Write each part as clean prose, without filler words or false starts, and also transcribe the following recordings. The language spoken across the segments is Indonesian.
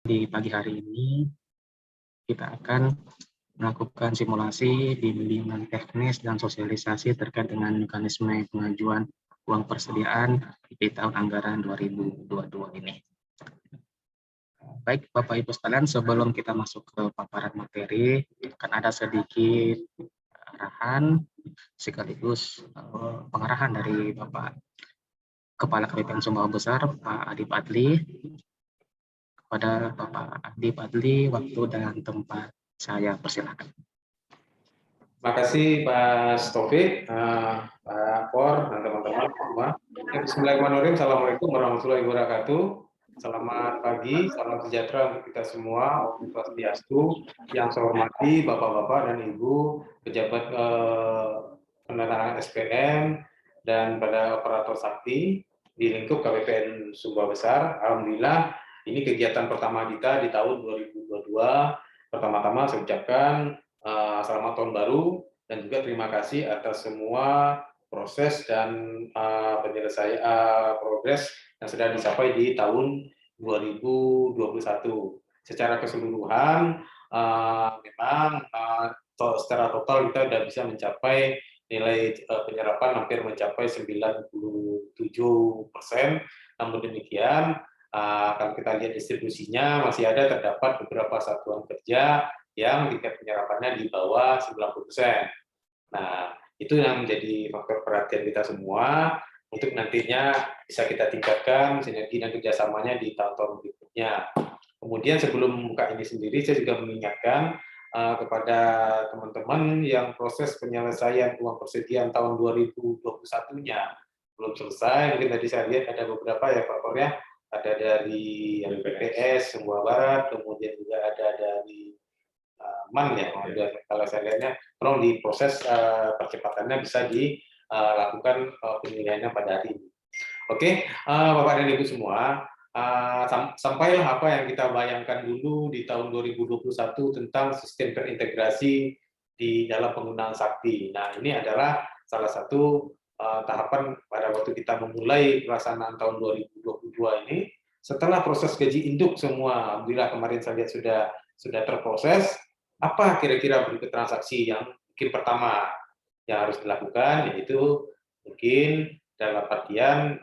Di pagi hari ini kita akan melakukan simulasi bimbingan teknis dan sosialisasi terkait dengan mekanisme pengajuan uang persediaan di tahun anggaran 2022 ini. Baik Bapak Ibu sekalian, sebelum kita masuk ke paparan materi, akan ada sedikit arahan sekaligus pengarahan dari Bapak Kepala KPPN Sumbawa Besar, Pak Adi Padli. Kepada Bapak Adi Padli, waktu dan tempat saya persilakan. Terima kasih Pak Taufik, Pak Por, dan teman-teman semua. Bismillahirrahmanirrahim. Assalamualaikum warahmatullahi wabarakatuh. Selamat pagi, salam sejahtera untuk kita semua. Om Swastiastu. Yang saya hormati Bapak-Bapak dan Ibu pejabat penerangan SPM dan pada operator sakti di lingkup KPPN Sumbawa Besar. Alhamdulillah, ini kegiatan pertama kita di tahun 2022. Pertama-tama saya ucapkan selamat tahun baru dan juga terima kasih atas semua proses dan penyelesaian progres yang sudah dicapai di tahun 2021. Secara keseluruhan memang secara total kita sudah bisa mencapai nilai penyerapan hampir mencapai 97%. Namun demikian kalau kita lihat distribusinya masih ada terdapat beberapa satuan kerja yang tingkat penyerapannya di bawah 90%. Nah, itu yang menjadi faktor perhatian kita semua untuk nantinya bisa kita tingkatkan sinergi dan kerjasamanya di tahun-tahun berikutnya. Kemudian sebelum buka ini sendiri, saya juga mengingatkan kepada teman-teman yang proses penyelesaian uang persediaan tahun 2021-nya belum selesai. Mungkin tadi saya lihat ada beberapa ya Pak Por ya, ada dari BPS Sumbawa Barat, kemudian juga ada dari MAN ya, kalau saya lihatnya, tolong diproses percepatannya bisa dilakukan penilaiannya pada hari ini. Oke, Bapak dan Ibu semua, sampailah apa yang kita bayangkan dulu di tahun 2021 tentang sistem terintegrasi di dalam penggunaan sakti. Nah, ini adalah salah satu tahapan pada waktu kita memulai pelaksanaan tahun 2022 ini. Setelah proses gaji induk semua, alhamdulillah kemarin saya lihat sudah terproses. Apa kira-kira berikut transaksi yang mungkin pertama yang harus dilakukan, yaitu mungkin dalam artian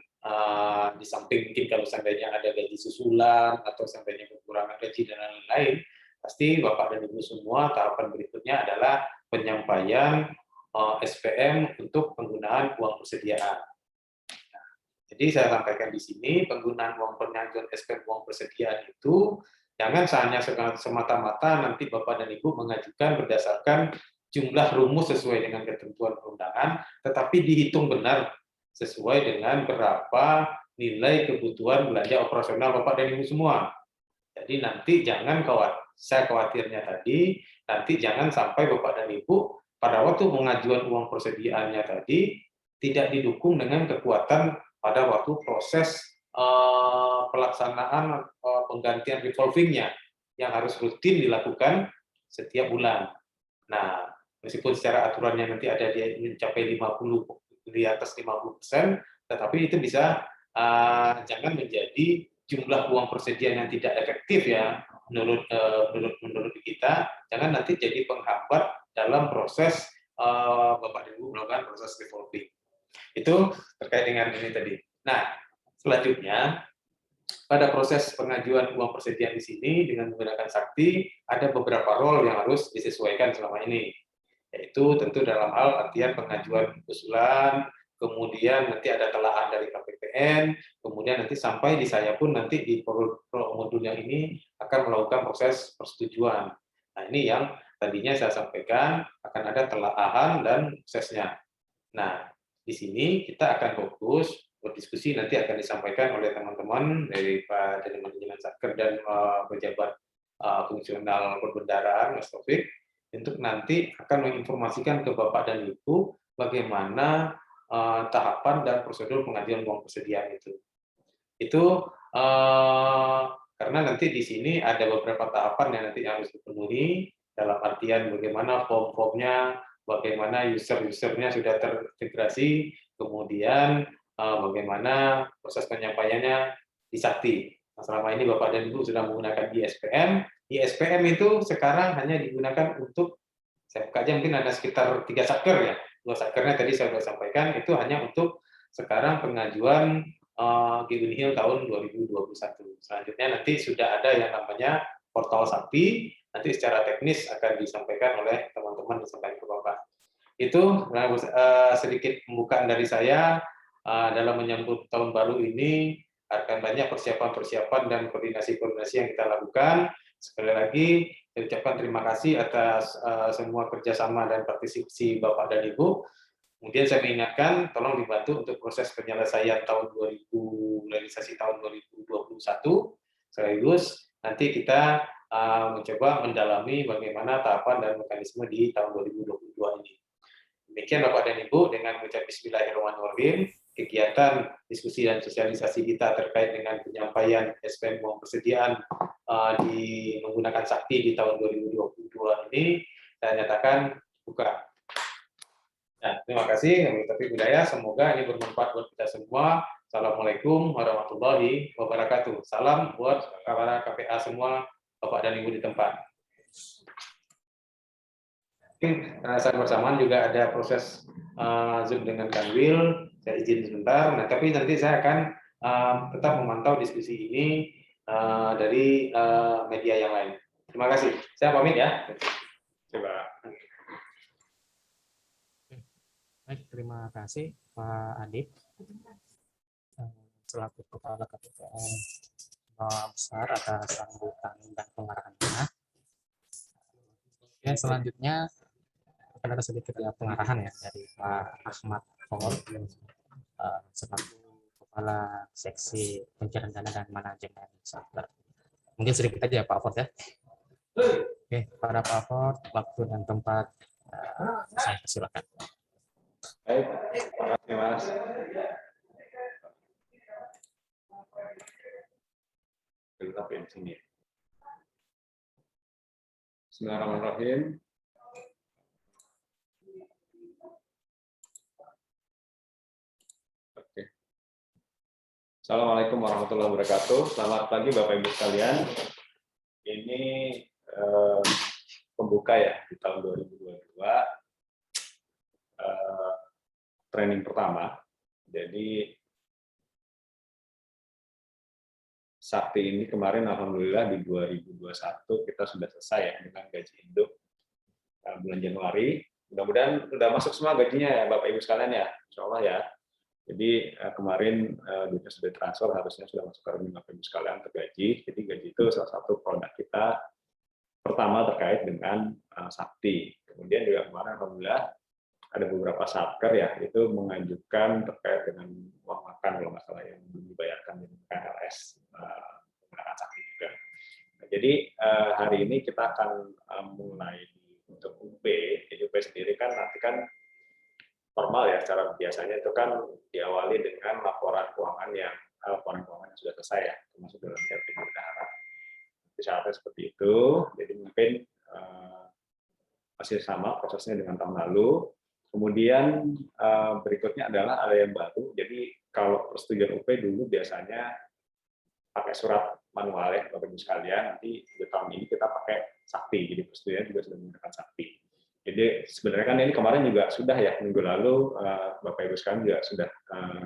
di samping mungkin kalau seandainya ada gaji susulan atau seandainya kekurangan gaji dan lain-lain, pasti Bapak dan Ibu semua tahapan berikutnya adalah penyampaian SPM untuk penggunaan uang persediaan. Jadi saya sampaikan di sini, penggunaan uang pengajuan SPM uang persediaan itu jangan hanya semata-mata nanti Bapak dan Ibu mengajukan berdasarkan jumlah rumus sesuai dengan ketentuan perundangan, tetapi dihitung benar sesuai dengan berapa nilai kebutuhan belanja operasional Bapak dan Ibu semua. Jadi nanti jangan saya khawatirnya tadi, nanti jangan sampai Bapak dan Ibu pada waktu pengajuan uang persediaannya tadi tidak didukung dengan kekuatan pada waktu proses pelaksanaan penggantian revolvingnya yang harus rutin dilakukan setiap bulan. Nah, meskipun secara aturannya nanti ada dia mencapai 50 di atas 50%, tetapi itu bisa jangan menjadi jumlah uang persediaan yang tidak efektif ya menurut kita, jangan nanti jadi penghambat dalam proses Bapak dan Ibu melakukan proses revolving. Itu terkait dengan ini tadi. Nah, selanjutnya pada proses pengajuan uang persediaan di sini dengan menggunakan sakti ada beberapa role yang harus disesuaikan selama ini, yaitu tentu dalam hal artian pengajuan usulan, kemudian nanti ada telaah dari KPPN, kemudian nanti sampai di saya pun nanti di modulnya ini akan melakukan proses persetujuan. Nah, ini yang tadinya saya sampaikan akan ada telaahan dan prosesnya. Nah, di sini kita akan fokus berdiskusi, nanti akan disampaikan oleh teman-teman dari Pak dari manajemen Satker dan pejabat fungsional perbendaharaan Mas Taufik, untuk nanti akan menginformasikan ke Bapak dan Ibu bagaimana tahapan dan prosedur pengajuan uang persediaan itu. Itu karena nanti di sini ada beberapa tahapan yang nanti harus dipenuhi, dalam artian bagaimana form-formnya, bagaimana user-usernya sudah terintegrasi, kemudian bagaimana proses penyampaiannya di Sakti. Nah, selama ini Bapak dan Ibu sudah menggunakan ISPM. ISPM itu sekarang hanya digunakan untuk, saya buka aja, mungkin ada sekitar 3 satker ya. 2 satkernya tadi saya sudah sampaikan, itu hanya untuk sekarang pengajuan Given Hill tahun 2021. Selanjutnya nanti sudah ada yang namanya portal Sakti, nanti secara teknis akan disampaikan oleh teman-teman disampaikan ke Bapak. Itu sedikit pembukaan dari saya dalam menyambut tahun baru ini. Akan banyak persiapan-persiapan dan koordinasi-koordinasi yang kita lakukan. Sekali lagi, saya ucapkan terima kasih atas semua kerjasama dan partisipasi Bapak dan Ibu. Kemudian saya mengingatkan, tolong dibantu untuk proses penyelesaian tahun 2000, realisasi tahun 2021, sekaligus nanti kita mencoba mendalami bagaimana tahapan dan mekanisme di tahun 2022 ini. Demikian Bapak dan Ibu, dengan mengucap Bismillahirrahmanirrahim, kegiatan diskusi dan sosialisasi kita terkait dengan penyampaian SPM uang persediaan di menggunakan Sakti di tahun 2022 ini, saya nyatakan buka. Nah, terima kasih, tapi budaya. Semoga ini bermanfaat buat kita semua. Assalamualaikum warahmatullahi wabarakatuh. Salam buat para KPA semua, Bapak dan Ibu di tempat. Mungkin saat bersamaan juga ada proses Zoom dengan Kanwil. Saya izin sebentar. Nah, tapi nanti saya akan tetap memantau diskusi ini dari media yang lain. Terima kasih. Saya pamit ya. Coba. Baik, terima kasih Pak Adip selaku Kepala KPPN Besar atas sambutan dan pengarahannya. Oke, selanjutnya akan ada sedikit pengarahan ya dari Pak Ahmad Ford selaku Kepala Seksi Pencairan Dana dan Manajemen Satker. Mungkin sedikit aja Pak Ford ya. Oke, para Pak Ford, waktu dan tempat saya persilakan. Baik, terima kasih Mas. Kita di sini. Bismillahirrahmanirrahim. Oke. Assalamualaikum warahmatullahi wabarakatuh. Selamat pagi Bapak Ibu sekalian. Ini pembuka ya di tahun 2022. Training pertama. Jadi Sakti ini kemarin alhamdulillah di 2021 kita sudah selesai ya dengan gaji induk bulan Januari. Mudah-mudahan sudah masuk semua gajinya ya Bapak Ibu sekalian ya, insya Allah ya. Jadi kemarin duitnya sudah transfer, harusnya sudah masuk ke rekening Bapak Ibu sekalian tergaji. Jadi gaji itu salah satu produk kita pertama terkait dengan Sakti. Kemudian juga kemarin alhamdulillah ada beberapa satker ya itu mengajukan terkait dengan uang makan kalau nggak salah yang dibayarkan di KLS menggunakan Sakti juga. Nah, jadi hari ini kita akan mulai untuk UP. Jadi UP sendiri kan nanti kan formal ya, secara biasanya itu kan diawali dengan laporan keuangan yang sudah selesai ya, termasuk dalam RT bendahara. Syaratnya seperti itu. Jadi mungkin masih sama prosesnya dengan tahun lalu. Kemudian berikutnya adalah ada yang baru. Jadi kalau persetujuan UP dulu biasanya pakai surat manual ya Bapak Ibu sekalian. Nanti di tahun ini kita pakai Sakti. Jadi persetujuan juga sudah menggunakan Sakti. Jadi sebenarnya kan ini kemarin juga sudah ya, minggu lalu Bapak Ibu sekalian juga sudah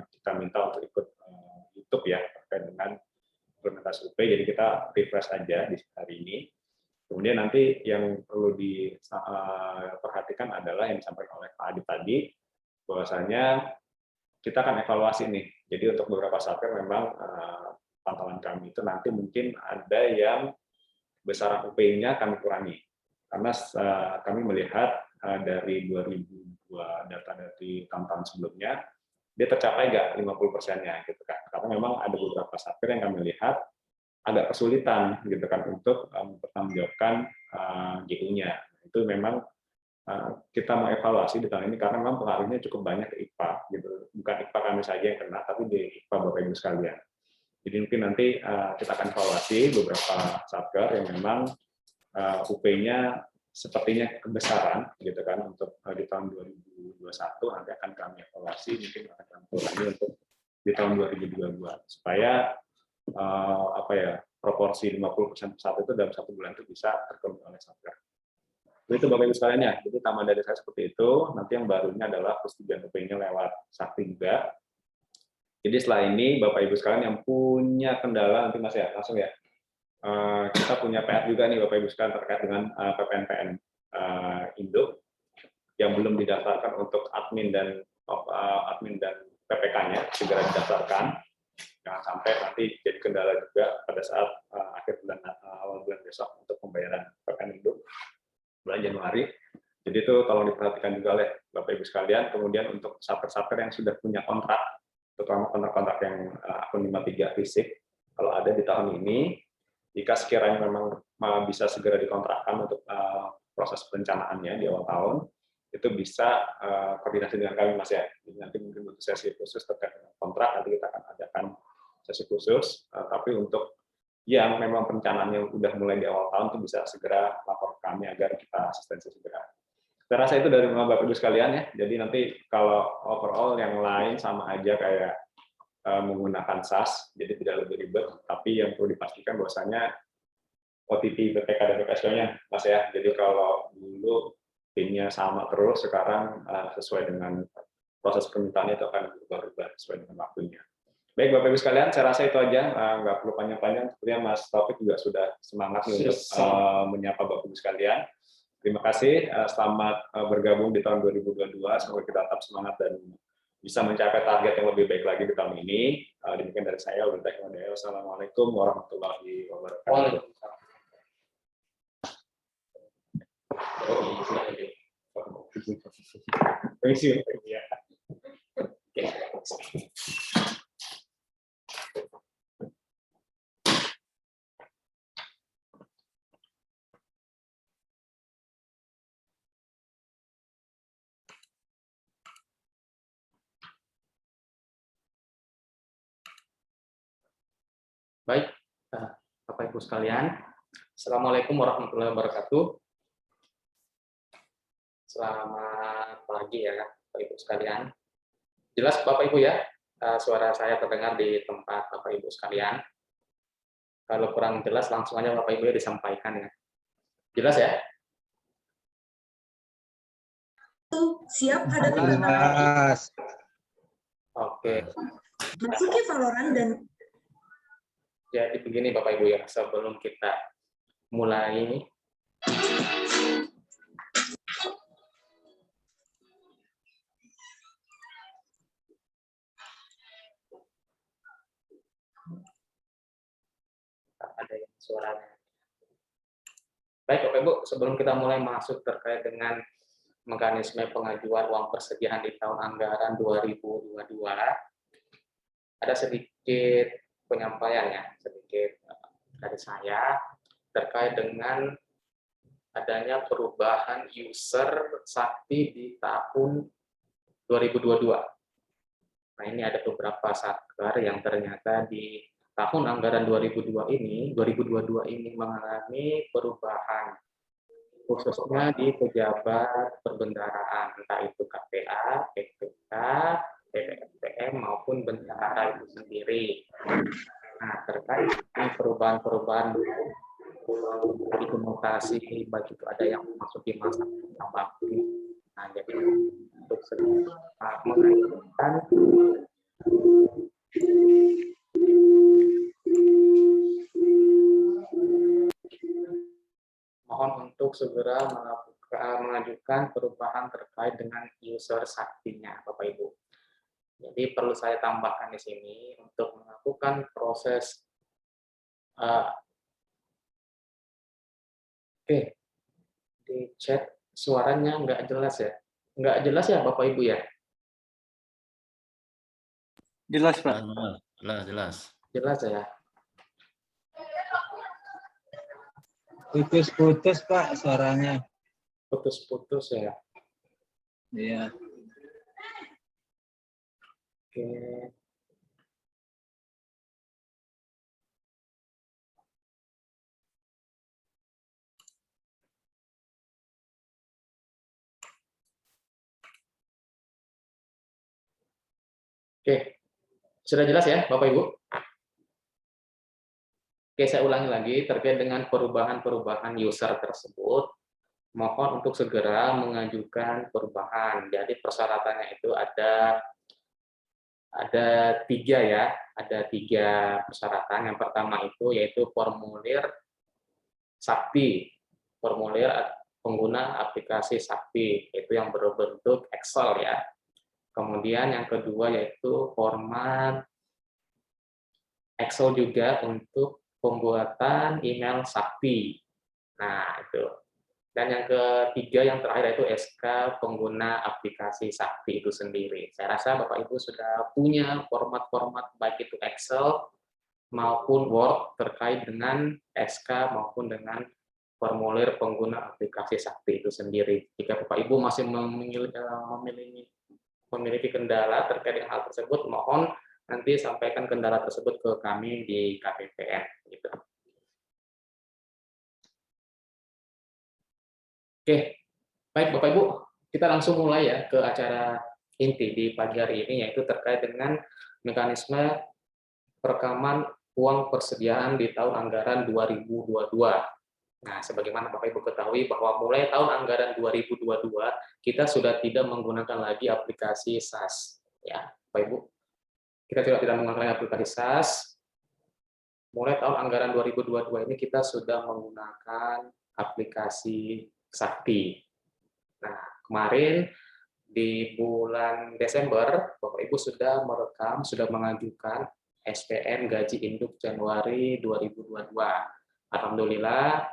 kita minta untuk ikut YouTube ya terkait dengan implementasi UP. Jadi kita refresh aja di hari ini. Kemudian nanti yang perlu diperhatikan adalah yang disampaikan oleh Pak Adip tadi, bahwasanya kita akan evaluasi nih. Jadi untuk beberapa satker memang pantauan kami itu nanti mungkin ada yang besaran UP-nya kami kurangi. Karena kami melihat dari 2002 data dari tahun-tahun sebelumnya, dia tercapai nggak 50%-nya gitu kan. Karena memang ada beberapa satker yang kami lihat agak kesulitan gitu kan untuk mempertanggungjawabkan GU-nya. Itu memang kita mau evaluasi di tahun ini karena memang pengaruhnya cukup banyak ke IPA gitu. Bukan IPA kami saja yang kena, tapi di IPA Bapak Ibu sekalian. Jadi mungkin nanti kita akan evaluasi beberapa satker yang memang UP-nya sepertinya kebesaran gitu kan untuk di tahun 2021 nanti akan kami evaluasi, mungkin akan kami ulangi untuk di tahun 2022 supaya proporsi 50% persatu itu dalam 1 bulan itu bisa terpenuhi oleh Satker. Itu Bapak Ibu sekalian ya. Jadi tambahan dari saya seperti itu. Nanti yang barunya adalah persetujuan UP-nya lewat Sakti juga. Jadi setelah ini Bapak Ibu sekalian yang punya kendala nanti Mas ya, langsung ya. Kita punya PR juga nih Bapak Ibu sekalian terkait dengan PPNPN Induk yang belum didaftarkan untuk admin dan PPK-nya segera didaftarkan. Jangan sampai nanti jadi kendala juga pada saat awal bulan besok untuk pembayaran PPN Induk bulan Januari. Jadi itu tolong diperhatikan juga oleh Bapak Ibu sekalian. Kemudian untuk satker-satker yang sudah punya kontrak, terutama kontrak-kontrak yang akun 53 fisik, kalau ada di tahun ini, jika sekiranya memang bisa segera dikontrakkan untuk proses perencanaannya di awal tahun, itu bisa koordinasi dengan kami Mas ya. Jadi nanti mungkin untuk sesi khusus terkait dengan kontrak, nanti kita akan adakan sesi khusus, tapi untuk yang memang perencanaannya sudah mulai di awal tahun itu bisa segera lapor ke kami agar kita asistensi segera. Saya rasa itu dari Bapak Ibu sekalian ya. Jadi nanti kalau overall yang lain sama aja kayak menggunakan SAS, jadi tidak lebih ribet. Tapi yang perlu dipastikan bahwasanya OTP, BPK dan BPSO-nya, Mas ya. Jadi kalau dulu PIN-nya sama terus, sekarang sesuai dengan proses permintaannya itu akan berubah-ubah sesuai dengan waktunya. Baik Bapak Ibu sekalian, saya rasa itu aja, nggak perlu panjang-panjang. Sepertinya Mas Taufik juga sudah semangat untuk menyapa Bapak Ibu sekalian. Terima kasih, selamat bergabung di tahun 2022. Semoga kita tetap semangat dan bisa mencapai target yang lebih baik lagi di tahun ini. Demikian dari saya, Wassalamualaikum warahmatullahi wabarakatuh. Baik, Bapak Ibu sekalian, Assalamualaikum warahmatullahi wabarakatuh. Selamat pagi ya, Bapak Ibu sekalian. Jelas Bapak Ibu ya, suara saya terdengar di tempat Bapak Ibu sekalian. Kalau kurang jelas langsung aja Bapak Ibu ya disampaikan ya. Jelas ya? Siap ada pertanyaan. Oke. Masuki Valorant dan Jadi begini Bapak Ibu ya, sebelum kita mulai ada yang suaranya. Baik Bapak Ibu, sebelum kita mulai masuk terkait dengan mekanisme pengajuan uang persediaan di tahun anggaran 2022, ada sedikit penyampaiannya, sedikit dari saya terkait dengan adanya perubahan user Sakti di tahun 2022. Nah, ini ada beberapa satker yang ternyata di tahun anggaran 2022 ini mengalami perubahan, khususnya di pejabat perbendaharaan, entah itu KPA, PPK, PPM maupun bendahara itu sendiri. Nah, terkait dengan perubahan-perubahan implementasi, baik itu ada yang memasuki masa bakti. Nah, jadi untuk mengajukan mohon untuk segera mengajukan perubahan terkait dengan user Saktinya, Bapak Ibu. Jadi perlu saya tambahkan di sini untuk melakukan proses oke, di chat suaranya nggak jelas ya? Nggak jelas ya Bapak Ibu ya? Jelas Pak. Jelas. Jelas ya? Putus-putus Pak suaranya. Putus-putus ya? Iya. Oke. Oke, sudah jelas ya Bapak Ibu? Oke, saya ulangi lagi terkait dengan perubahan-perubahan user tersebut. Mohon untuk segera mengajukan perubahan. Jadi persyaratannya itu ada 3 ya, ada 3 persyaratan. Yang pertama itu yaitu formulir Sakti, formulir pengguna aplikasi Sakti, itu yang berbentuk Excel ya. Kemudian yang kedua yaitu format Excel juga untuk pembuatan email Sakti. Nah, itu. Dan yang ketiga, yang terakhir itu SK pengguna aplikasi Sakti itu sendiri. Saya rasa Bapak Ibu sudah punya format-format baik itu Excel maupun Word terkait dengan SK maupun dengan formulir pengguna aplikasi Sakti itu sendiri. Jika Bapak Ibu masih memiliki kendala terkait dengan hal tersebut, mohon nanti sampaikan kendala tersebut ke kami di KPPN. Gitu. Oke, baik Bapak Ibu, kita langsung mulai ya ke acara inti di pagi hari ini, yaitu terkait dengan mekanisme perekaman uang persediaan di tahun anggaran 2022. Nah, sebagaimana Bapak Ibu ketahui bahwa mulai tahun anggaran 2022 kita sudah tidak menggunakan lagi aplikasi SAS, ya Bapak Ibu. Kita sudah tidak menggunakan aplikasi SAS. Mulai tahun anggaran 2022 ini kita sudah menggunakan aplikasi Sakti. Nah, kemarin di bulan Desember, Bapak Ibu sudah merekam, sudah mengajukan SPN Gaji Induk Januari 2022. Alhamdulillah,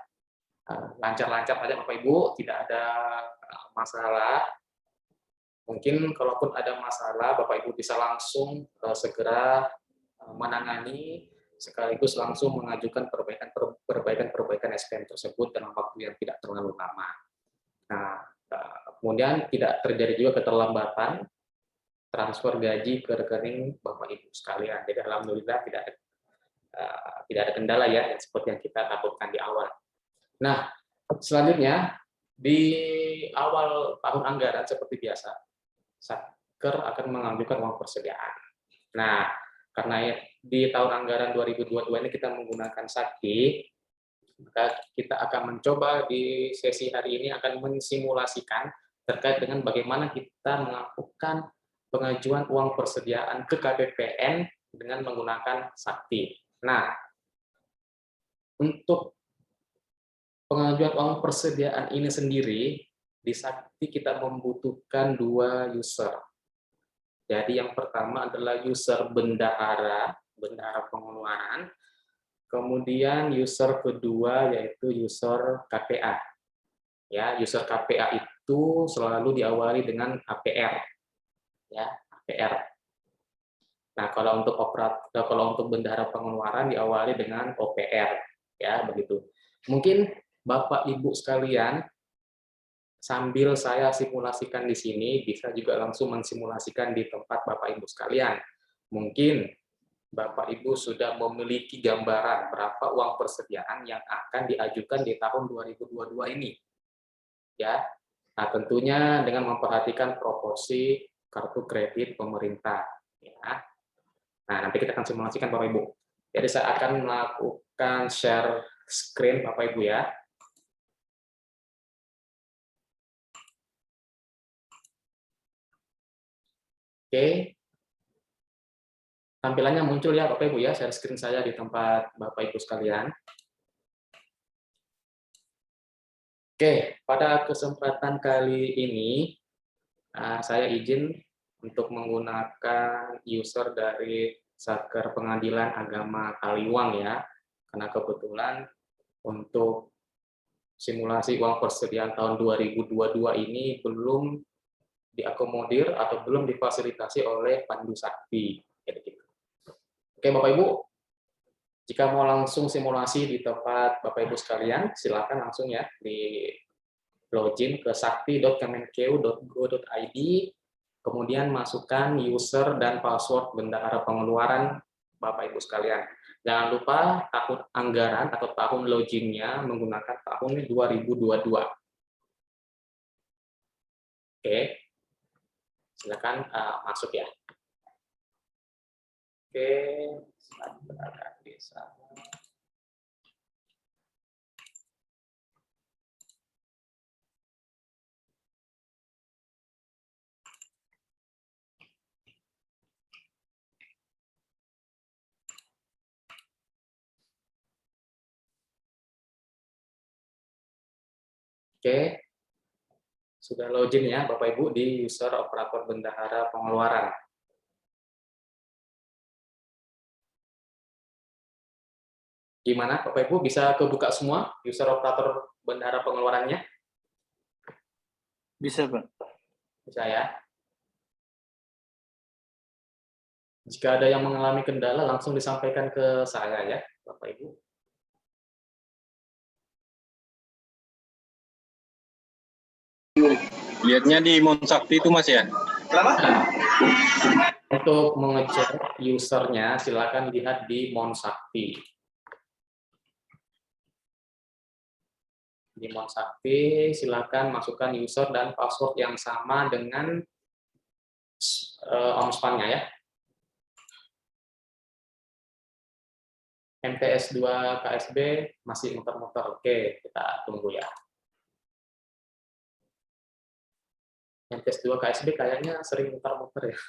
lancar-lancar saja Bapak Ibu, tidak ada masalah. Mungkin kalaupun ada masalah, Bapak Ibu bisa langsung segera menangani, sekaligus langsung mengajukan perbaikan SPN tersebut dalam waktu yang tidak terlalu lama. Nah, kemudian tidak terjadi juga keterlambatan transfer gaji ke rekening Bapak Ibu sekalian. Jadi alhamdulillah tidak ada kendala ya seperti yang kita takutkan di awal. Nah, selanjutnya di awal tahun anggaran seperti biasa, Satker akan mengajukan uang persediaan. Nah, karena di tahun anggaran 2022 ini kita menggunakan Sakti, maka kita akan mencoba di sesi hari ini akan mensimulasikan terkait dengan bagaimana kita melakukan pengajuan uang persediaan ke KPPN dengan menggunakan Sakti. Nah, untuk pengajuan uang persediaan ini sendiri, di Sakti kita membutuhkan 2 user. Jadi yang pertama adalah user bendahara pengeluaran, kemudian user kedua yaitu user KPA. Ya, user KPA itu selalu diawali dengan APR. Ya, APR. Nah, kalau untuk bendahara pengeluaran diawali dengan OPR, ya begitu. Mungkin Bapak Ibu sekalian sambil saya simulasikan di sini, bisa juga langsung mensimulasikan di tempat Bapak Ibu sekalian. Mungkin Bapak Ibu sudah memiliki gambaran berapa uang persediaan yang akan diajukan di tahun 2022 ini. Ya. Nah, tentunya dengan memperhatikan proporsi kartu kredit pemerintah. Ya. Nah, nanti kita akan simulasikan Bapak Ibu. Jadi saya akan melakukan share screen Bapak Ibu ya. Oke, tampilannya muncul ya Bapak Ibu ya, share screen saya di tempat Bapak Ibu sekalian. Oke, pada kesempatan kali ini saya izin untuk menggunakan user dari Satker Pengadilan Agama Taliwang ya, karena kebetulan untuk simulasi uang persediaan tahun 2022 ini belum diakomodir atau belum difasilitasi oleh Pandu Sakti. Oke Bapak Ibu, jika mau langsung simulasi di tempat Bapak Ibu sekalian, silakan langsung ya di login ke sakti.kemenkeu.go.id, kemudian masukkan user dan password bendahara pengeluaran Bapak Ibu sekalian. Jangan lupa tahun anggaran atau tahun loginnya menggunakan tahun 2022. Oke. Silakan masuk ya. Oke, Oke, sudah login ya Bapak Ibu di user operator bendahara pengeluaran. Gimana Bapak Ibu, bisa kebuka semua user operator bendahara pengeluarannya? Bisa, Pak. Bisa ya. Jika ada yang mengalami kendala langsung disampaikan ke saya ya Bapak Ibu. Lihatnya di Monsakti itu Mas ya? Nah, untuk mengecek usernya silakan lihat di Monsakti. Di Monsakti silakan masukkan user dan password yang sama dengan OMSPAN-nya ya. MTS 2 KSB masih muter-muter. Oke, kita tunggu ya. MTS 2 KSB kayaknya sering muter-muter ya.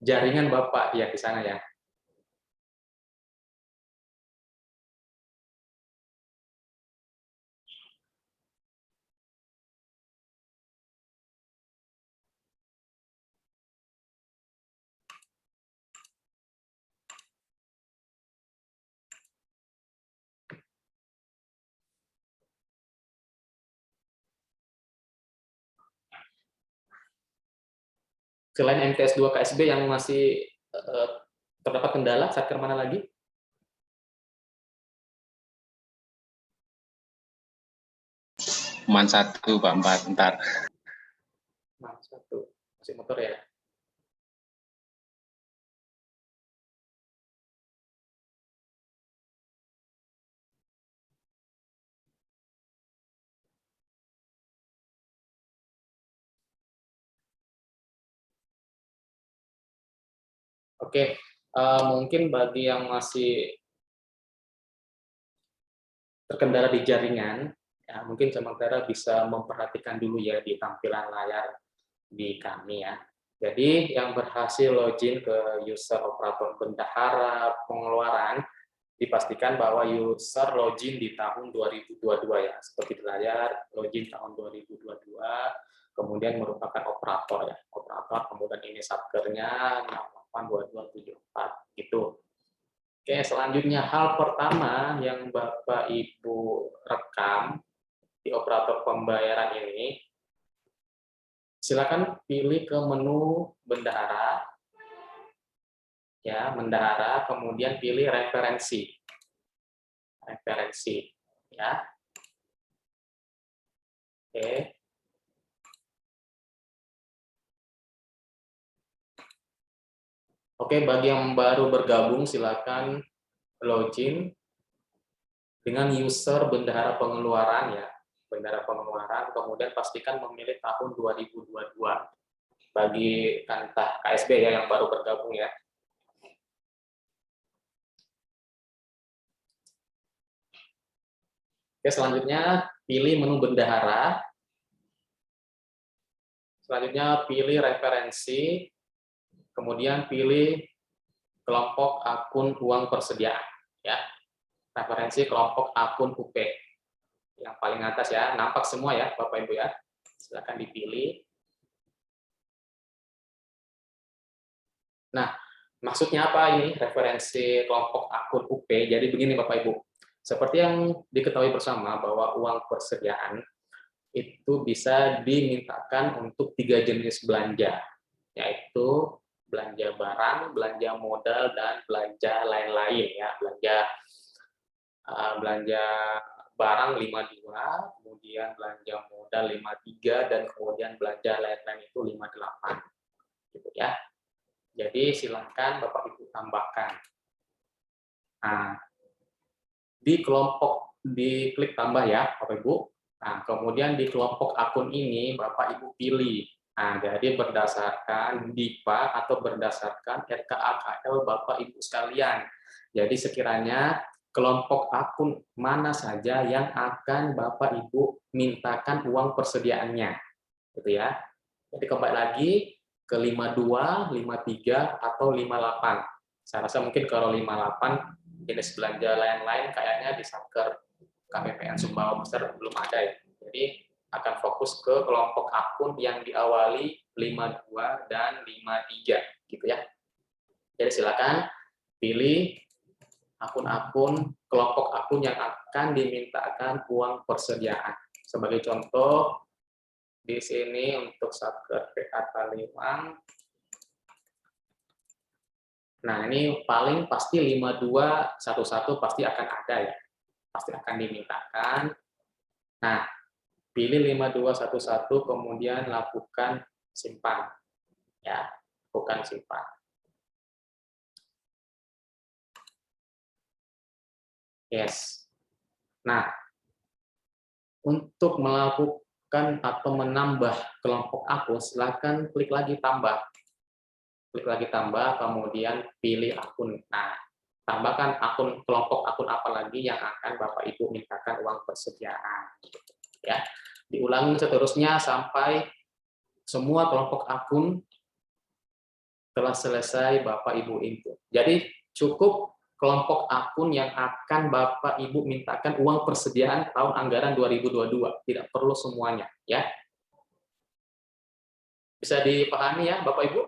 Jaringan Bapak ya di sana ya. Selain MTS 2 KSB yang masih terdapat kendala, satker mana lagi? Man 1 Pak, 4, ntar. Nah, satu. Masih motor ya. Oke, mungkin bagi yang masih terkendala di jaringan, ya mungkin sementara bisa memperhatikan dulu ya di tampilan layar di kami ya. Jadi yang berhasil login ke user operator bendahara pengeluaran, dipastikan bahwa user login di tahun 2022 ya, seperti di layar login tahun 2022, kemudian merupakan operator ya, operator, kemudian ini satkernya 682274 gitu. Oke, selanjutnya hal pertama yang Bapak Ibu rekam di operator pembayaran ini, silakan pilih ke menu bendahara, ya bendahara, kemudian pilih referensi, ya. Oke. Oke, bagi yang baru bergabung silakan login dengan user bendahara pengeluaran ya, bendahara pengeluaran, kemudian pastikan memilih tahun 2022. Bagi kantah KSB ya yang baru bergabung ya. Oke, selanjutnya pilih menu bendahara. Selanjutnya pilih referensi, kemudian pilih kelompok akun uang persediaan ya. Referensi kelompok akun UP. Yang paling atas ya, nampak semua ya Bapak Ibu ya. Silakan dipilih. Nah, maksudnya apa ini referensi kelompok akun UP? Jadi begini Bapak Ibu. Seperti yang diketahui bersama bahwa uang persediaan itu bisa dimintakan untuk 3 jenis belanja, yaitu belanja barang, belanja modal, dan belanja lain-lain ya. Belanja barang 52, kemudian belanja modal 53, dan kemudian belanja lain-lain itu 58. Gitu ya. Jadi silahkan Bapak Ibu tambahkan. Nah, di kelompok diklik tambah ya Bapak Ibu. Nah, kemudian di kelompok akun ini Bapak Ibu pilih. Nah, jadi berdasarkan DIPA atau berdasarkan RKAKL Bapak Ibu sekalian. Jadi sekiranya kelompok akun mana saja yang akan Bapak Ibu mintakan uang persediaannya. Gitu ya. Jadi kembali lagi ke 52, 53 atau 58. Saya rasa mungkin kalau 58 jenis belanja lain-lain kayaknya di satker KPPN Sumbawa Master belum ada ya. Jadi akan fokus ke kelompok akun yang diawali 52 dan 53 gitu ya. Jadi silakan pilih akun-akun kelompok akun yang akan dimintakan uang persediaan. Sebagai contoh di sini untuk Satker PA Taliwang. Nah, ini paling pasti 5211 pasti akan ada ya. Pasti akan dimintakan. Nah, pilih 5211 kemudian lakukan simpan. Ya, lakukan simpan. Yes. Nah, untuk melakukan atau menambah kelompok akun, silakan klik lagi tambah. Klik lagi tambah, kemudian pilih akun. Nah, tambahkan akun kelompok akun apa lagi yang akan Bapak Ibu mintakan uang persediaan. Ya, diulangi seterusnya sampai semua kelompok akun telah selesai Bapak Ibu input. Jadi cukup kelompok akun yang akan Bapak Ibu mintakan uang persediaan tahun anggaran 2022, tidak perlu semuanya, ya. Bisa dipahami ya, Bapak Ibu?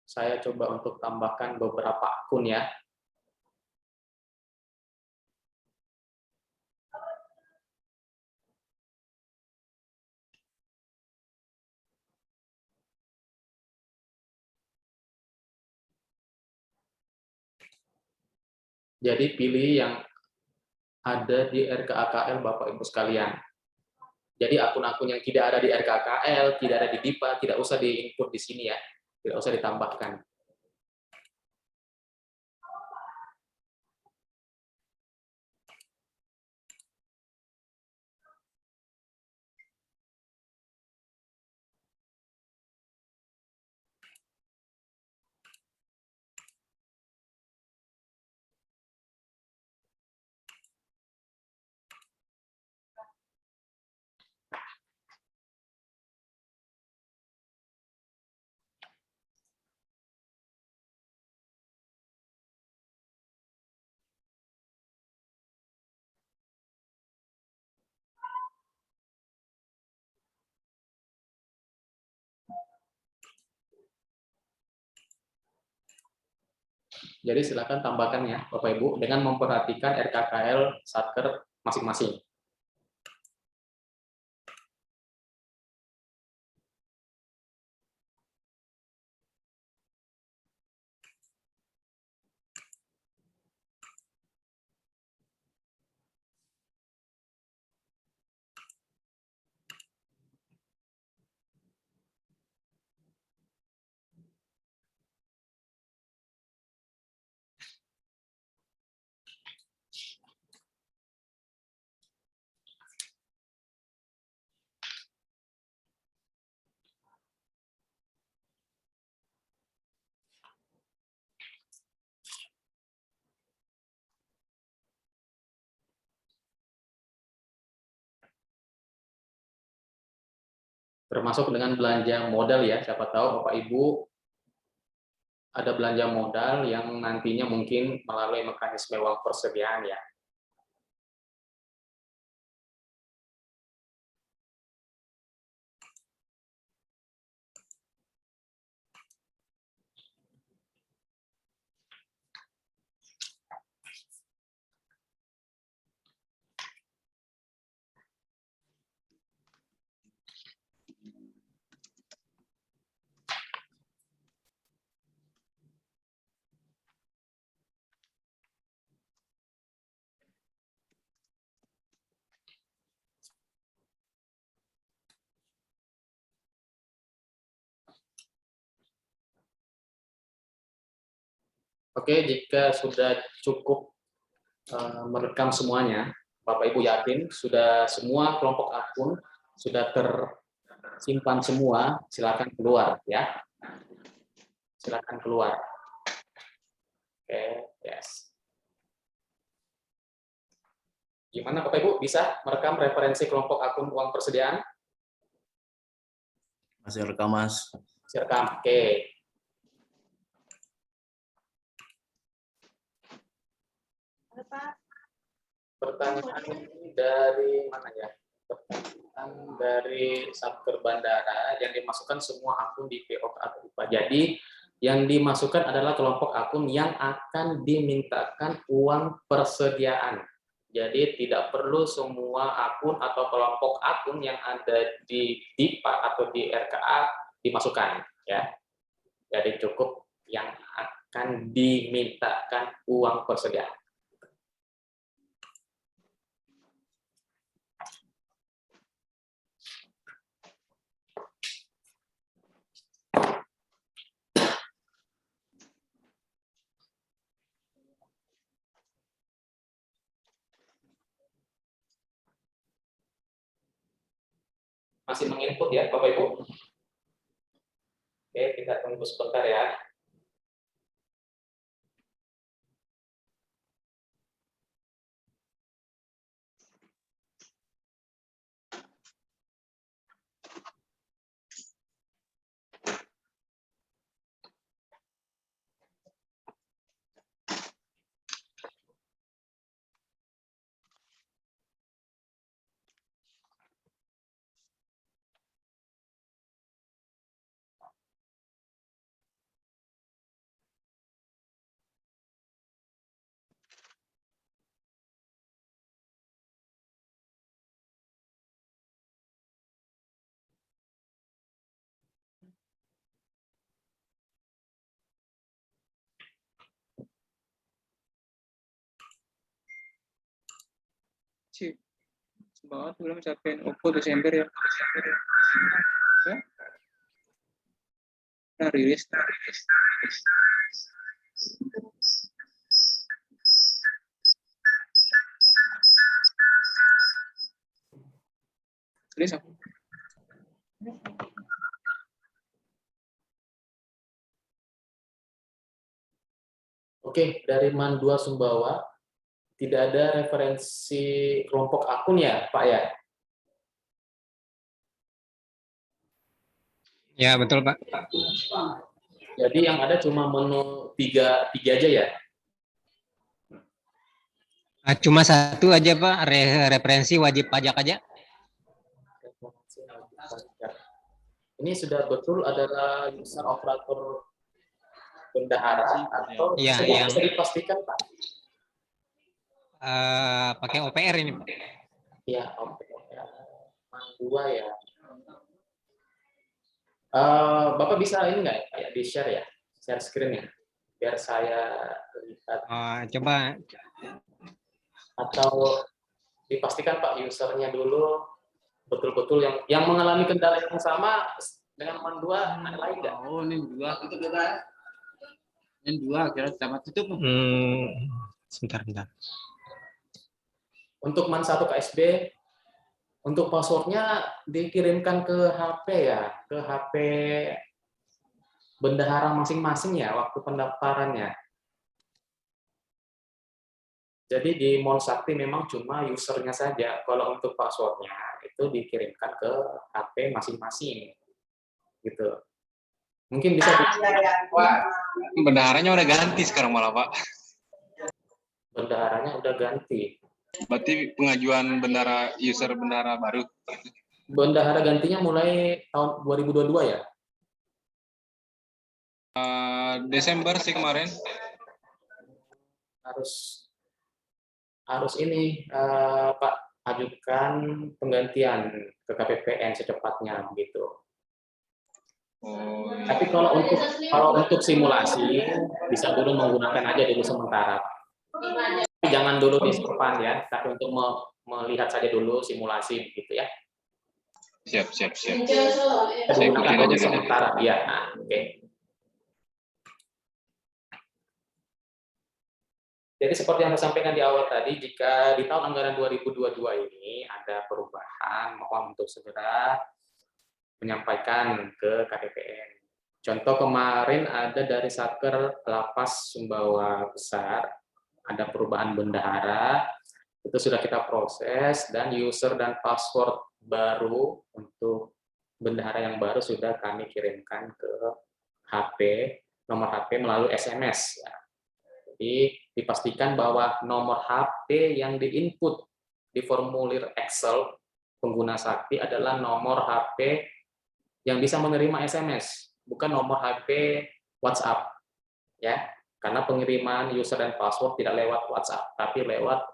Saya coba untuk tambahkan beberapa akun ya. Jadi pilih yang ada di RKAKL Bapak Ibu sekalian. Jadi akun-akun yang tidak ada di RKKL, tidak ada di DIPA, tidak usah diinput di sini ya. Tidak usah ditambahkan. Jadi silakan tambahkan ya Bapak Ibu dengan memperhatikan RKKL Satker masing-masing. Termasuk dengan belanja modal ya, siapa tahu Bapak Ibu ada belanja modal yang nantinya mungkin melalui mekanisme uang persediaan ya. Oke, jika sudah cukup merekam semuanya, Bapak Ibu yakin sudah semua kelompok akun sudah tersimpan semua, silakan keluar ya. Silakan keluar. Oke. Gimana Bapak Ibu, bisa merekam referensi kelompok akun uang persediaan? Masih rekam, Mas. Masih rekam, oke. Pertanyaan ini dari mana ya? Pertanyaan dari Satker Bandara yang dimasukkan semua akun di PO atau IPA. Jadi yang dimasukkan adalah kelompok akun yang akan dimintakan uang persediaan. Jadi tidak perlu semua akun atau kelompok akun yang ada di DIPA atau di RKA dimasukkan, ya. Jadi cukup yang akan dimintakan uang persediaan. Masih menginput ya Bapak Ibu? Oke, kita tunggu sebentar ya. Banget belum sampai Oppo Desember ya. Nah, rilis. Rilis apa? Oke, dari Mandua Sumbawa tidak ada referensi kelompok akun ya, Pak ya? Ya, betul, Pak. Jadi yang ada cuma menu tiga aja ya? Cuma satu aja, Pak, referensi wajib pajak aja. Ini sudah betul adalah user operator bendahara atau Ya, bisa dipastikan Pak? Pakai OPR ini, Pak. Ya, OPR. Mandua ya. Bapak bisa ini nggak ya, di share ya, share screen ya, biar saya lihat. Coba. Atau dipastikan Pak usernya dulu betul-betul yang mengalami kendala yang sama dengan Mandua ada lain nggak? Oh, ini dua itu kita. Ini dua kira sama tutup. Sebentar. Untuk Man 1 KSB, untuk passwordnya dikirimkan ke HP ya, ke HP bendahara masing-masing ya waktu pendaftarannya. Jadi di Mon Sakti memang cuma usernya saja. Kalau untuk passwordnya itu dikirimkan ke HP masing-masing, gitu. Mungkin bisa. Bendaharanya udah ganti sekarang malah, Pak. Bendaharanya udah ganti. Berarti pengajuan user bendahara baru. Bendahara gantinya mulai tahun 2022 ya? Desember sih kemarin. Harus ini Pak, ajukan penggantian ke KPPN secepatnya begitu. Oh, iya. Tapi kalau untuk simulasi bisa dulu menggunakan aja dulu sementara. Tapi jangan dulu disimpan ya, tapi untuk melihat saja dulu simulasi begitu ya. Siap. Saya gunakan dulu sementara ya. Oke. Jadi seperti yang saya sampaikan di awal tadi, jika di tahun anggaran 2022 ini ada perubahan, mohon untuk segera menyampaikan ke KPPN. Contoh kemarin ada dari Satker Lapas Sumbawa Besar, ada perubahan bendahara, itu sudah kita proses, dan user dan password baru untuk bendahara yang baru sudah kami kirimkan ke HP, nomor HP melalui SMS. Ya. Jadi dipastikan bahwa nomor HP yang diinput di formulir Excel pengguna Sakti adalah nomor HP yang bisa menerima SMS, bukan nomor HP WhatsApp. Ya, karena pengiriman user dan password tidak lewat WhatsApp, tapi lewat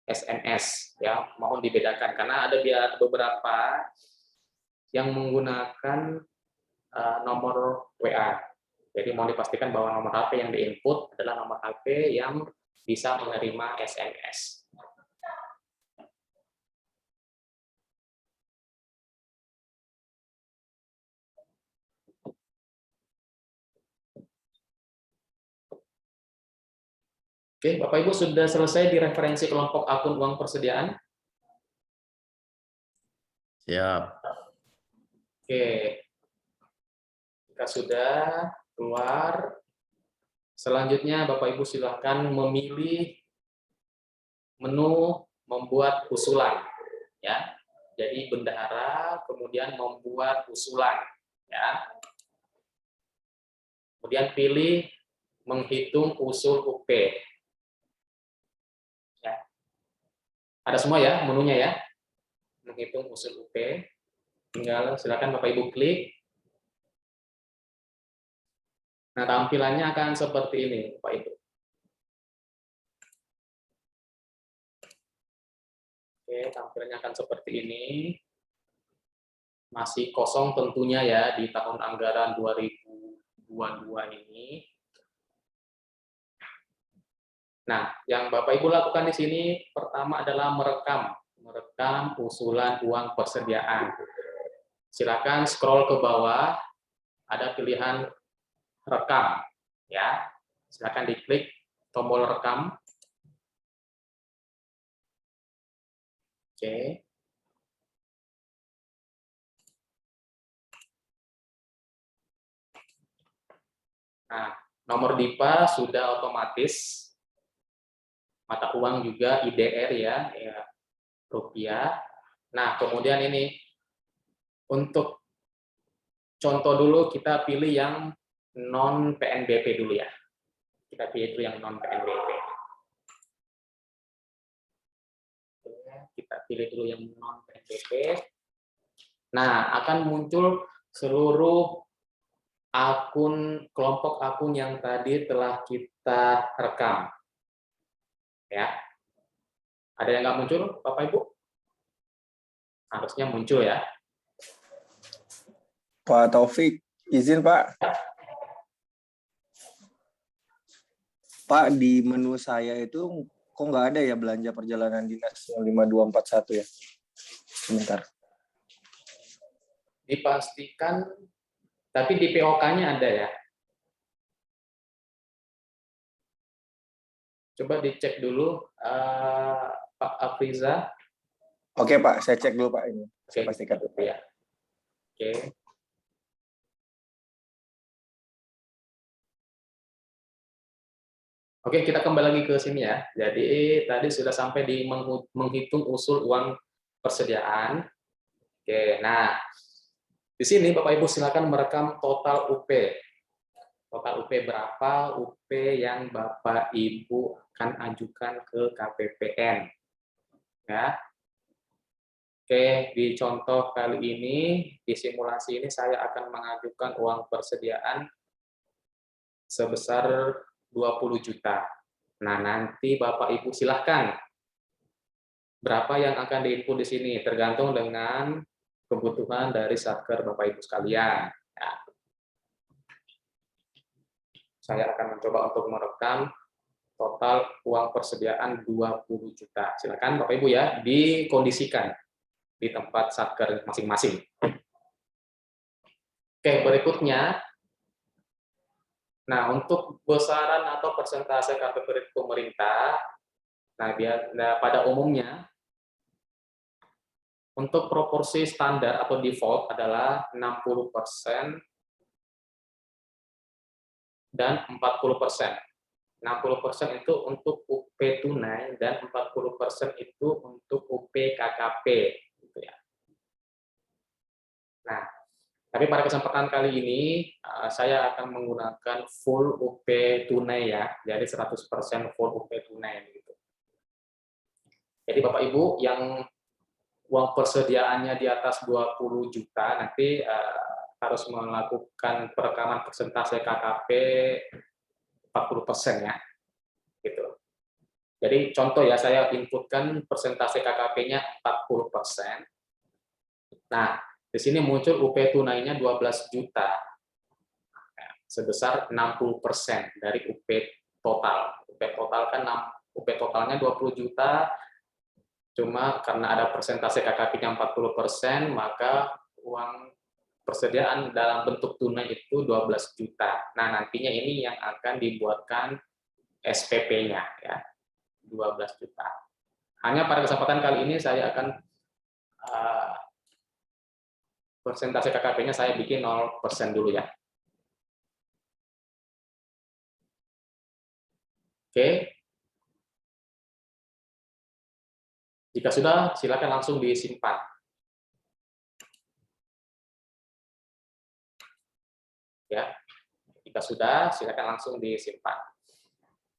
SMS. Ya, mohon dibedakan karena ada beberapa yang menggunakan nomor WA. Jadi mohon dipastikan bahwa nomor HP yang diinput adalah nomor HP yang bisa menerima SMS. Oke, Bapak Ibu sudah selesai di referensi kelompok akun uang persediaan? Siap. Oke, jika sudah keluar, selanjutnya Bapak Ibu silakan memilih menu membuat usulan. Ya, jadi bendahara kemudian membuat usulan. Ya, kemudian pilih menghitung usul UP. Ya. Ada semua ya menunya ya, menghitung usul UP. Tinggal silakan Bapak Ibu klik. Nah, tampilannya akan seperti ini, Bapak Ibu. Oke, tampilannya akan seperti ini. Masih kosong tentunya ya di tahun anggaran 2022 ini. Nah, yang Bapak Ibu lakukan di sini pertama adalah merekam usulan uang persediaan. Silakan scroll ke bawah, ada pilihan rekam, ya. Silakan diklik tombol rekam. Oke. Nah, nomor DIPA sudah otomatis. Mata uang juga IDR ya, rupiah. Nah, kemudian ini untuk contoh dulu kita pilih yang non PNBP dulu ya. Kita pilih dulu yang non PNBP. Kita pilih dulu yang non PNBP. Nah, akan muncul seluruh akun kelompok akun yang tadi telah kita rekam. Ya. Ada yang nggak muncul, Bapak Ibu? Harusnya muncul ya. Pak Taufik, izin Pak. Pak, di menu saya itu kok nggak ada ya belanja perjalanan dinas yang 5241 ya? Sebentar. Dipastikan, tapi di POK-nya ada ya. Coba dicek dulu, Pak Afriza. Oke Pak, saya cek dulu Pak ini. Saya pastikan dulu ya. Oke. Oke, kita kembali lagi ke sini ya. Jadi tadi sudah sampai di menghitung usul uang persediaan. Oke, nah di sini Bapak Ibu silakan merekam total UP. Total UP berapa UP yang Bapak Ibu akan ajukan ke KPPN. Ya. Oke, di contoh kali ini, di simulasi ini saya akan mengajukan uang persediaan sebesar 20 juta. Nah, nanti Bapak Ibu silahkan berapa yang akan diinput di sini, tergantung dengan kebutuhan dari Satker Bapak Ibu sekalian. Ya. Saya akan mencoba untuk merekam total uang persediaan 20 juta. Silakan Bapak Ibu ya, dikondisikan di tempat Satker masing-masing. Oke, berikutnya, nah untuk besaran atau persentase kartu kredit pemerintah, nah pada umumnya untuk proporsi standar atau default adalah 60% dan 40%. 60% itu untuk UP tunai dan 40% itu untuk UP KKP gitu ya. Nah, tapi pada kesempatan kali ini saya akan menggunakan full UP tunai ya. Jadi 100% full UP tunai gitu. Jadi Bapak Ibu yang uang persediaannya di atas 20 juta nanti harus melakukan perekaman persentase KKP 40% ya. Gitu. Jadi contoh ya, saya inputkan persentase KKP-nya 40%. Nah, di sini muncul UP tunainya 12 juta. Sebesar 60% dari UP total. UP total kan UP totalnya 20 juta, cuma karena ada persentase KKP-nya 40%, maka uang persediaan dalam bentuk tunai itu 12 juta. Nah, nantinya ini yang akan dibuatkan SPP-nya ya, 12 juta. Hanya pada kesempatan kali ini saya akan persentase KKP-nya saya bikin 0% dulu ya. Oke. Jika sudah, silakan langsung disimpan. Ya. Jika sudah, silakan langsung disimpan.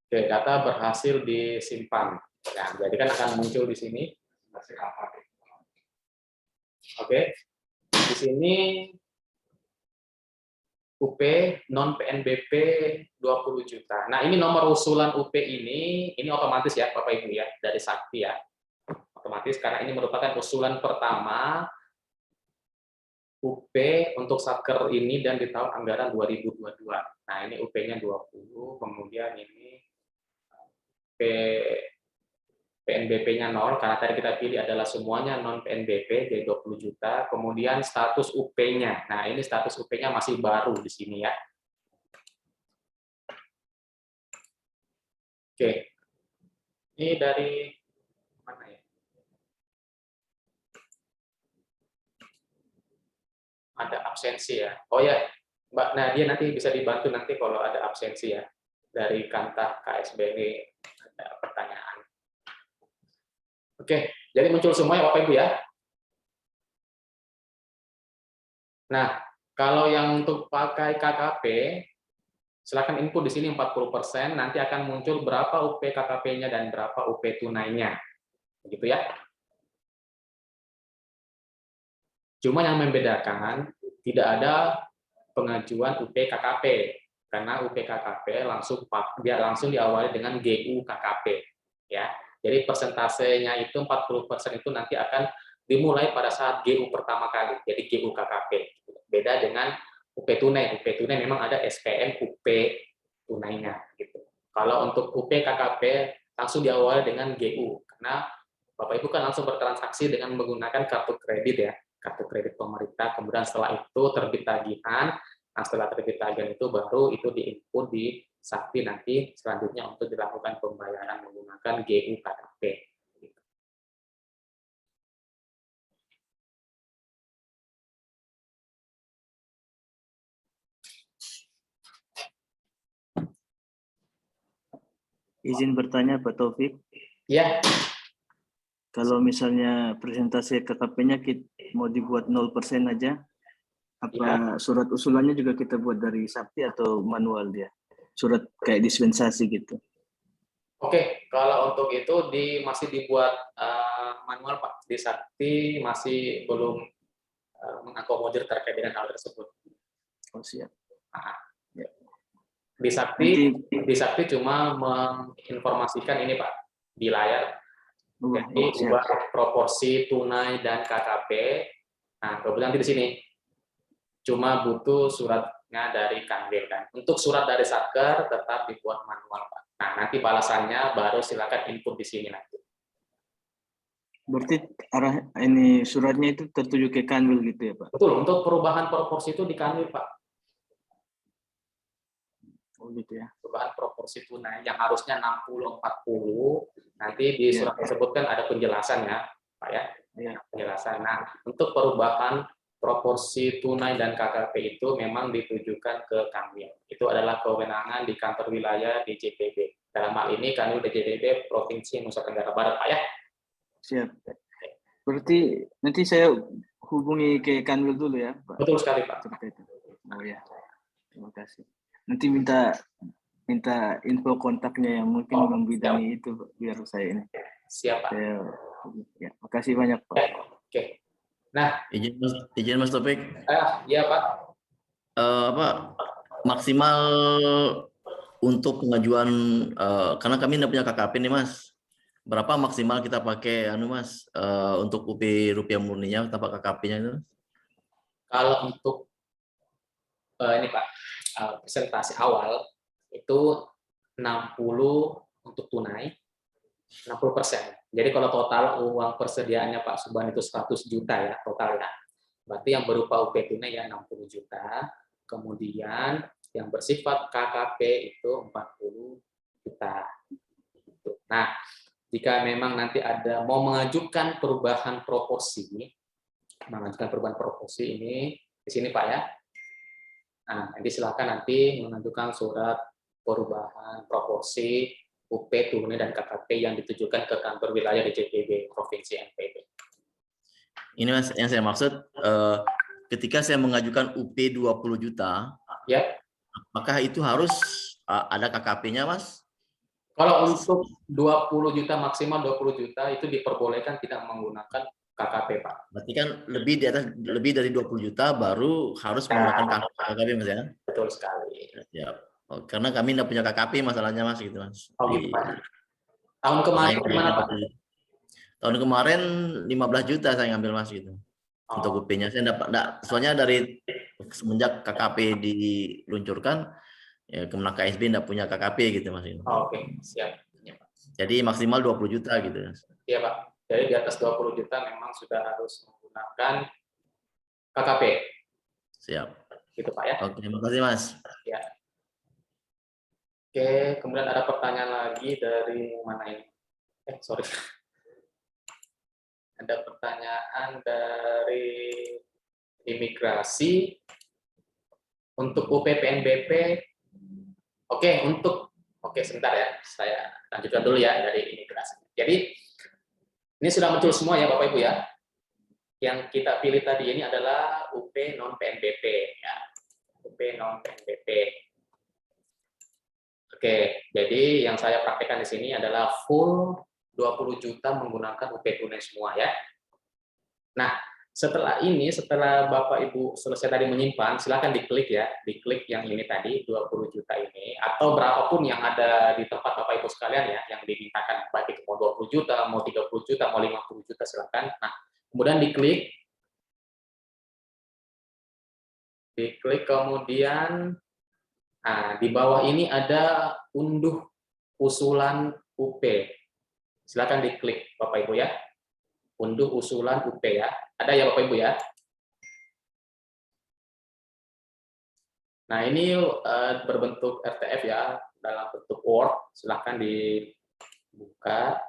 Oke, data berhasil disimpan. Nah, jadi kan akan muncul di sini. Oke, di sini UP non PNBP 20 juta. Nah, ini nomor usulan UP ini otomatis ya Bapak Ibu ya, dari Sakti ya. Otomatis karena ini merupakan usulan pertama UP untuk Satker ini dan di tahun anggaran 2022. Nah, ini UP-nya 20, kemudian ini PNBP-nya 0, karena tadi kita pilih adalah semuanya non-PNBP, jadi 20 juta. Kemudian status UP-nya. Nah, ini status UP-nya masih baru di sini ya. Oke. Ini dari mana ya? Ada absensi ya. Oh ya, Mbak Nadia nanti bisa dibantu nanti kalau ada absensi ya. Dari Kantah KSB ini ada pertanyaan. Oke, jadi muncul semua ya Bapak Ibu ya. Nah, kalau yang untuk pakai KKP, silakan input di sini 40%, nanti akan muncul berapa UP KKP-nya dan berapa UP tunainya. Begitu ya. Cuma yang membedakan, tidak ada pengajuan UP KKP, karena UP KKP langsung diawali dengan GU KKP. Ya. Jadi persentasenya itu 40% itu nanti akan dimulai pada saat GU pertama kali, jadi GU KKP. Beda dengan UP tunai. UP tunai memang ada SPM UP tunainya. Gitu. Kalau untuk UP KKP langsung diawali dengan GU, karena Bapak Ibu kan langsung bertransaksi dengan menggunakan kartu kredit ya, kartu kredit pemerintah. Kemudian setelah itu terbit tagihan. Nah, setelah terbit tagihan itu baru itu diinput di Sakti nanti selanjutnya untuk dilakukan pembayaran menggunakan GU KKP. Izin bertanya Pak Taufik. Ya. Kalau misalnya presentasi KKP-nya mau dibuat 0% aja, apa surat usulannya juga kita buat dari Sakti atau manual dia? Surat kayak dispensasi gitu. Oke, kalau untuk itu masih dibuat manual Pak. Di Sakti masih belum mengakomodir terkait dengan hal tersebut. Oh, siap. Nah, ya. Di Sakti cuma menginformasikan ini Pak di layar. Jadi ubah proporsi tunai dan KKP. Nah, kemudian nanti di sini cuma butuh suratnya dari Kanwil kan. Untuk surat dari Satker tetap dibuat manual Pak. Nah, nanti balasannya baru silakan input di sini nanti. Berarti arah ini suratnya itu tertuju ke Kanwil gitu ya Pak? Betul, untuk perubahan proporsi itu di Kanwil Pak. Oh gitu ya. Perubahan proporsi tunai yang harusnya 60-40, nanti di surat tersebut kan ada penjelasan ya Pak ya. Penjelasan. Nah, untuk perubahan proporsi tunai dan KKP itu memang ditujukan ke Kanwil. Itu adalah kewenangan di kantor wilayah DJPB. Dalam hal ini Kanwil DJPB Provinsi Nusa Tenggara Barat, Pak ya. Siap. Berarti nanti saya hubungi ke Kanwil dulu ya, Pak. Betul sekali, Pak. Oh ya, terima kasih. Nanti minta info kontaknya yang mungkin membidangi itu biar saya ini. Siap, Pak. Ya, makasih banyak, Pak. Oke. Nah, izin Mas Taufik. Iya, Pak. Maksimal untuk pengajuan karena kami tidak punya KKP nih, Mas. Berapa maksimal kita pakai Mas untuk UP rupiah murninya tanpa KKP-nya itu? Kalau untuk ini Pak, presentasi awal itu 60 untuk tunai, 60%. Jadi kalau total uang persediaannya Pak Subhan itu 100 juta ya totalnya. Berarti yang berupa UP tunai ya 60 juta. Kemudian yang bersifat KKP itu 40 juta. Nah, jika memang nanti ada mau mengajukan perubahan proporsi ini di sini Pak ya. Nah, jadi silakan nanti mengajukan surat perubahan proporsi UP tunai dan KKP yang ditujukan ke kantor wilayah DJPB Provinsi NTB. Ini Mas, yang saya maksud ketika saya mengajukan UP 20 juta, ya, apakah itu harus ada KKP-nya, Mas? Kalau untuk 20 juta maksimal 20 juta itu diperbolehkan tidak menggunakan KKP, Pak. Berarti kan lebih dari 20 juta baru harus menggunakan KKP, Mas ya? Betul sekali. Ya. Oh, karena kami tidak punya KKP masalahnya, Mas, gitu, Mas. Oh, gitu, Pak. Tahun kemarin gimana, Pak? Tahun kemarin 15 juta saya ngambil, Mas, gitu. Untuk UP-nya saya soalnya dari semenjak KKP diluncurkan ya Kemenak KSB tidak punya KKP gitu, Mas. Oke, siap. Ya, Pak. Jadi maksimal 20 juta gitu. Iya, Pak. Jadi di atas 20 juta memang sudah harus menggunakan KKP. Siap. Gitu, Pak ya. Oke, terima kasih, Mas. Ya. Oke, kemudian ada pertanyaan lagi dari mana ini? Sorry. Ada pertanyaan dari imigrasi untuk UP PNBP. Oke, sebentar ya. Saya lanjutkan dulu ya dari imigrasi. Jadi ini sudah muncul semua ya Bapak Ibu ya. Yang kita pilih tadi ini adalah UP non PNBP ya. UP non PNBP. Oke, jadi yang saya praktekkan di sini adalah full 20 juta menggunakan UP tunai semua ya. Nah, setelah Bapak Ibu selesai tadi menyimpan, silakan diklik ya, diklik yang ini tadi 20 juta ini atau berapapun yang ada di tempat Bapak Ibu sekalian ya, yang dimintakan baik itu mau 20 juta, mau 30 juta, mau 50 juta silakan. Nah, kemudian diklik kemudian di bawah ini ada unduh usulan UP. Silakan diklik Bapak Ibu ya. Unduh usulan UP ya. Ada ya Bapak Ibu ya. Nah, ini berbentuk RTF ya, dalam bentuk Word. Silakan dibuka.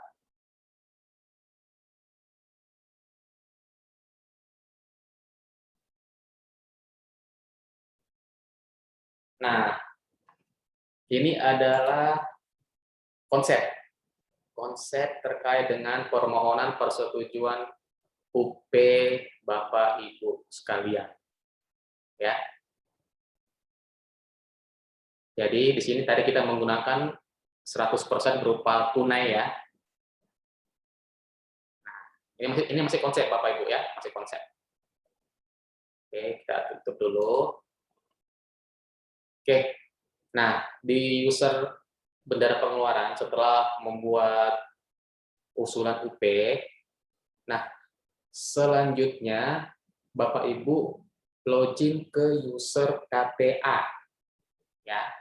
Nah, ini adalah konsep terkait dengan permohonan persetujuan UP Bapak Ibu sekalian. Ya. Jadi di sini tadi kita menggunakan 100% berupa tunai ya. Nah, ini masih konsep Bapak Ibu ya, masih konsep. Oke, kita tutup dulu. Oke. Nah, di user bendera pengeluaran setelah membuat usulan UP, nah selanjutnya Bapak Ibu login ke user KPA, ya,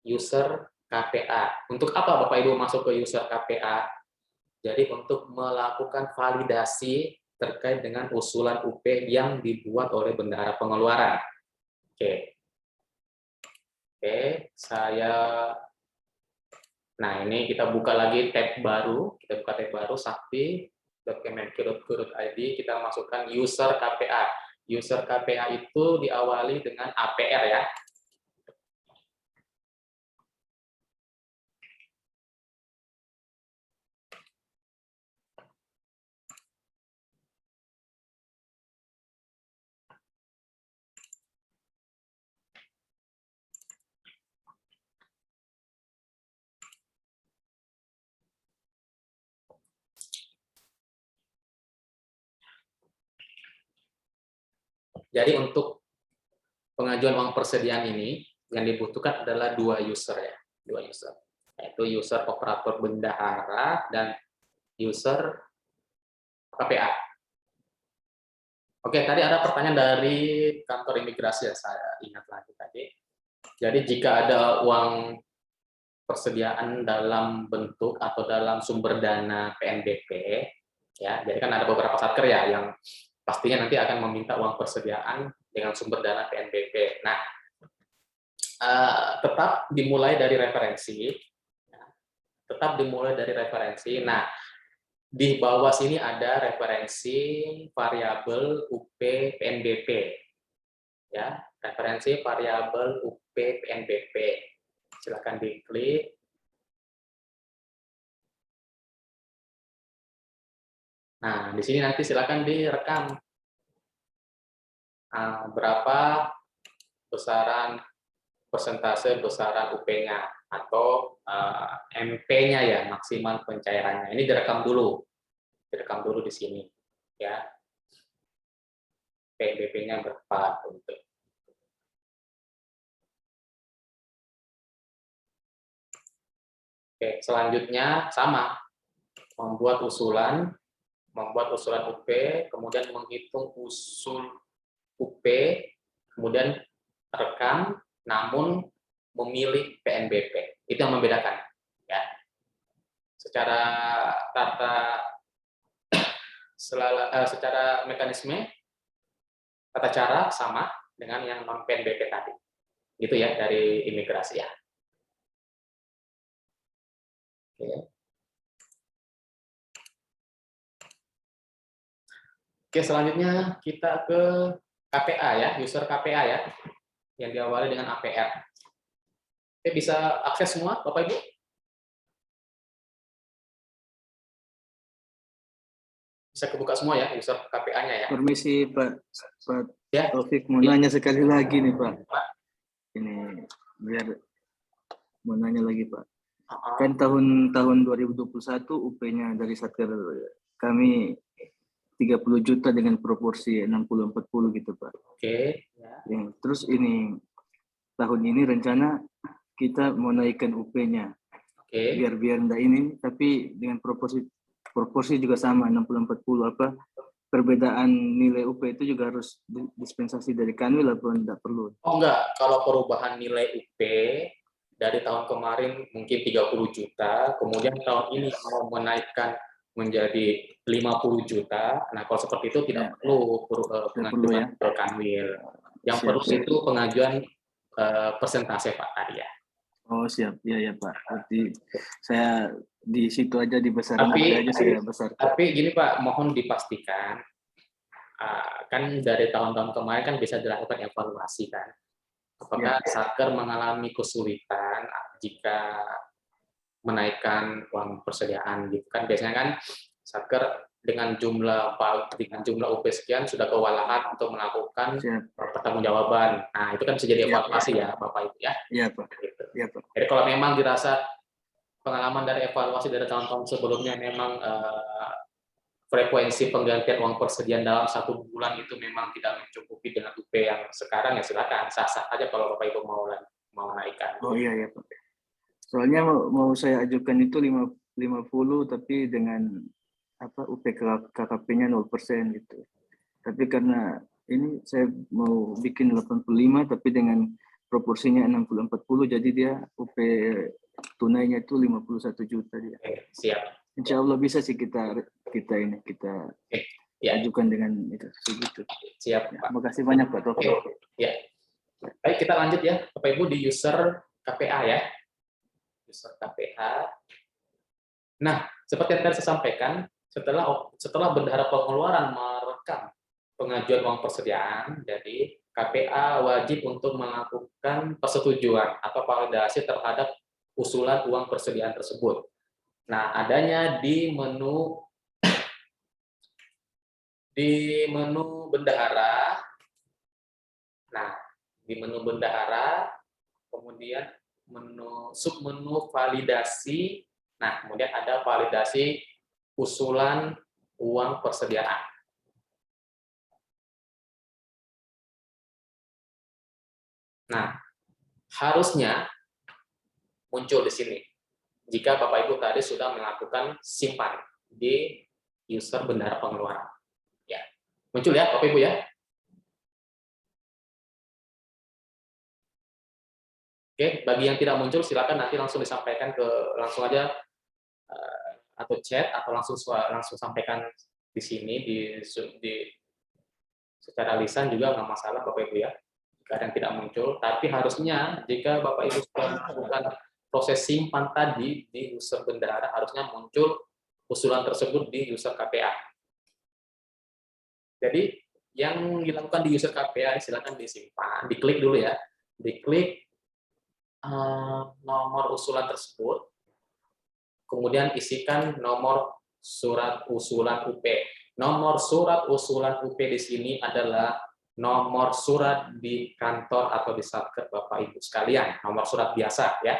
user KPA. Untuk apa Bapak Ibu masuk ke user KPA? Jadi untuk melakukan validasi terkait dengan usulan UP yang dibuat oleh bendahara pengeluaran. Oke, nah ini kita buka lagi tab baru, sakti.kemenkeu.go.id, kita masukkan user KPA. user KPA itu diawali dengan APR ya. Jadi untuk pengajuan uang persediaan ini yang dibutuhkan adalah 2 user ya, 2 user. Yaitu user operator bendahara dan user KPA. Oke, tadi ada pertanyaan dari kantor imigrasi ya, saya ingat lagi tadi. Jadi jika ada uang persediaan dalam bentuk atau dalam sumber dana PNBP, ya, jadi kan ada beberapa satker ya yang pastinya nanti akan meminta uang persediaan dengan sumber dana PNBP. Nah, tetap dimulai dari referensi, tetap dimulai dari referensi. Nah, di bawah sini ada referensi variabel UP PNBP, ya, referensi variabel UP PNBP. Silakan diklik. Nah, di sini nanti silakan direkam berapa besaran persentase besaran UP-nya atau MP-nya ya, maksimal pencairannya. Ini direkam dulu di sini ya. PNBP-nya berapa untuk. Oke, selanjutnya sama, membuat usulan UP, kemudian menghitung usul UP, kemudian rekam, namun memilih PNBP. Itu yang membedakan. Ya. Secara mekanisme, tata cara sama dengan yang non PNBP tadi. Gitu ya, dari imigrasi ya. Oke. Oke, selanjutnya kita ke KPA ya, user KPA ya, yang diawali dengan APR. Oke, bisa akses semua, Bapak Ibu? Bisa kebuka semua ya, user KPA-nya ya. Permisi Pak Ya. Taufik, mau nanya sekali lagi nih Pak. Ini biar mau nanya lagi Pak. Kan tahun 2021 UP-nya dari Satker kami 30 juta dengan proporsi 60-40 gitu Pak. Oke. Ya. Terus ini tahun ini rencana kita mau naikkan UP-nya. Oke. Biar enggak ini, tapi dengan proporsi juga sama 60-40 apa? Perbedaan nilai UP itu juga harus dispensasi dari Kanwil atau enggak perlu? Oh enggak, kalau perubahan nilai UP dari tahun kemarin mungkin 30 juta, kemudian tahun ini mau menaikkan menjadi 50 juta. Nah, kalau seperti itu tidak perlu pengajuan ke Kanwil. Yang perlu itu pengajuan persentase Pak tadi ya. Oh siap, ya Pak. Berarti saya di situ aja dibesarin aja saya besar. Tapi gini Pak, mohon dipastikan kan dari tahun-tahun kemarin kan bisa dilakukan evaluasi kan. Apakah Satker mengalami kesulitan jika menaikkan uang persediaan gitu kan? Biasanya kan Satker dengan jumlah UP sekian sudah kewalahan untuk melakukan pertanggungjawaban. Nah, itu kan bisa jadi evaluasi ya Bapak Ibu ya. Iya Pak. Gitu. Iya Pak. Jadi kalau memang dirasa pengalaman dari evaluasi dari tahun-tahun sebelumnya memang frekuensi penggantian uang persediaan dalam 1 bulan itu memang tidak mencukupi dengan UP yang sekarang, ya silakan sah-sah aja kalau Bapak Ibu mau naikkan. Oh iya Pak. Soalnya mau saya ajukan itu 50 tapi dengan apa UP KKP-nya 0% gitu. Tapi karena ini saya mau bikin 85 tapi dengan proporsinya 60-40 jadi dia UP tunainya itu 51 juta dia. Oke, siap. Insya Allah bisa sih kita ajukan dengan itu segitu. Siap, Pak. Terima kasih banyak Pak Taufik. Ya. Baik, kita lanjut ya Bapak Ibu di user KPA ya. User KPA. Nah, seperti yang tadi saya sampaikan, setelah bendahara pengeluaran merekam pengajuan uang persediaan, jadi KPA wajib untuk melakukan persetujuan atau validasi terhadap usulan uang persediaan tersebut. Nah, adanya di menu bendahara. Nah, di menu bendahara, kemudian submenu validasi. Nah, kemudian ada validasi usulan uang persediaan. Nah, harusnya muncul di sini jika Bapak Ibu tadi sudah melakukan simpan di user bendahara pengeluaran. Ya, muncul ya Bapak Ibu ya. Oke, bagi yang tidak muncul silakan nanti langsung disampaikan langsung aja atau chat atau langsung sampaikan di sini secara lisan juga nggak masalah Bapak Ibu ya. Jika ada yang tidak muncul, tapi harusnya jika Bapak Ibu sudah melakukan proses simpan tadi di user bendahara, harusnya muncul usulan tersebut di user KPA. Jadi yang dilakukan di user KPA silakan disimpan, diklik dulu ya, diklik nomor usulan tersebut, kemudian isikan nomor surat usulan UP. Nomor surat usulan UP di sini adalah nomor surat di kantor atau di satker Bapak Ibu sekalian, nomor surat biasa ya.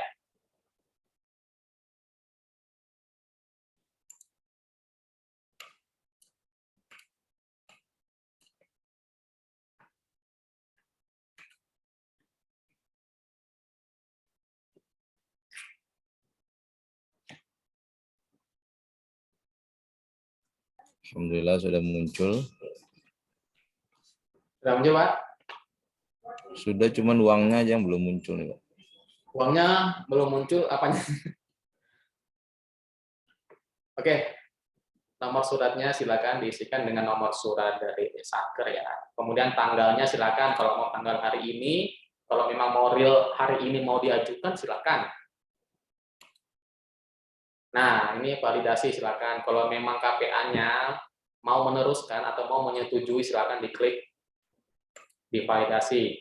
Alhamdulillah sudah muncul. Sudah muncul, Pak? Sudah, cuman uangnya aja yang belum muncul nih, Pak. Uangnya belum muncul, apanya? Oke, nomor suratnya silakan diisikan dengan nomor surat dari satker ya. Kemudian tanggalnya silakan, kalau mau tanggal hari ini, kalau memang mau real hari ini mau diajukan silakan. Nah, ini validasi silakan. Kalau memang KPA-nya mau meneruskan atau mau menyetujui silakan diklik di validasi.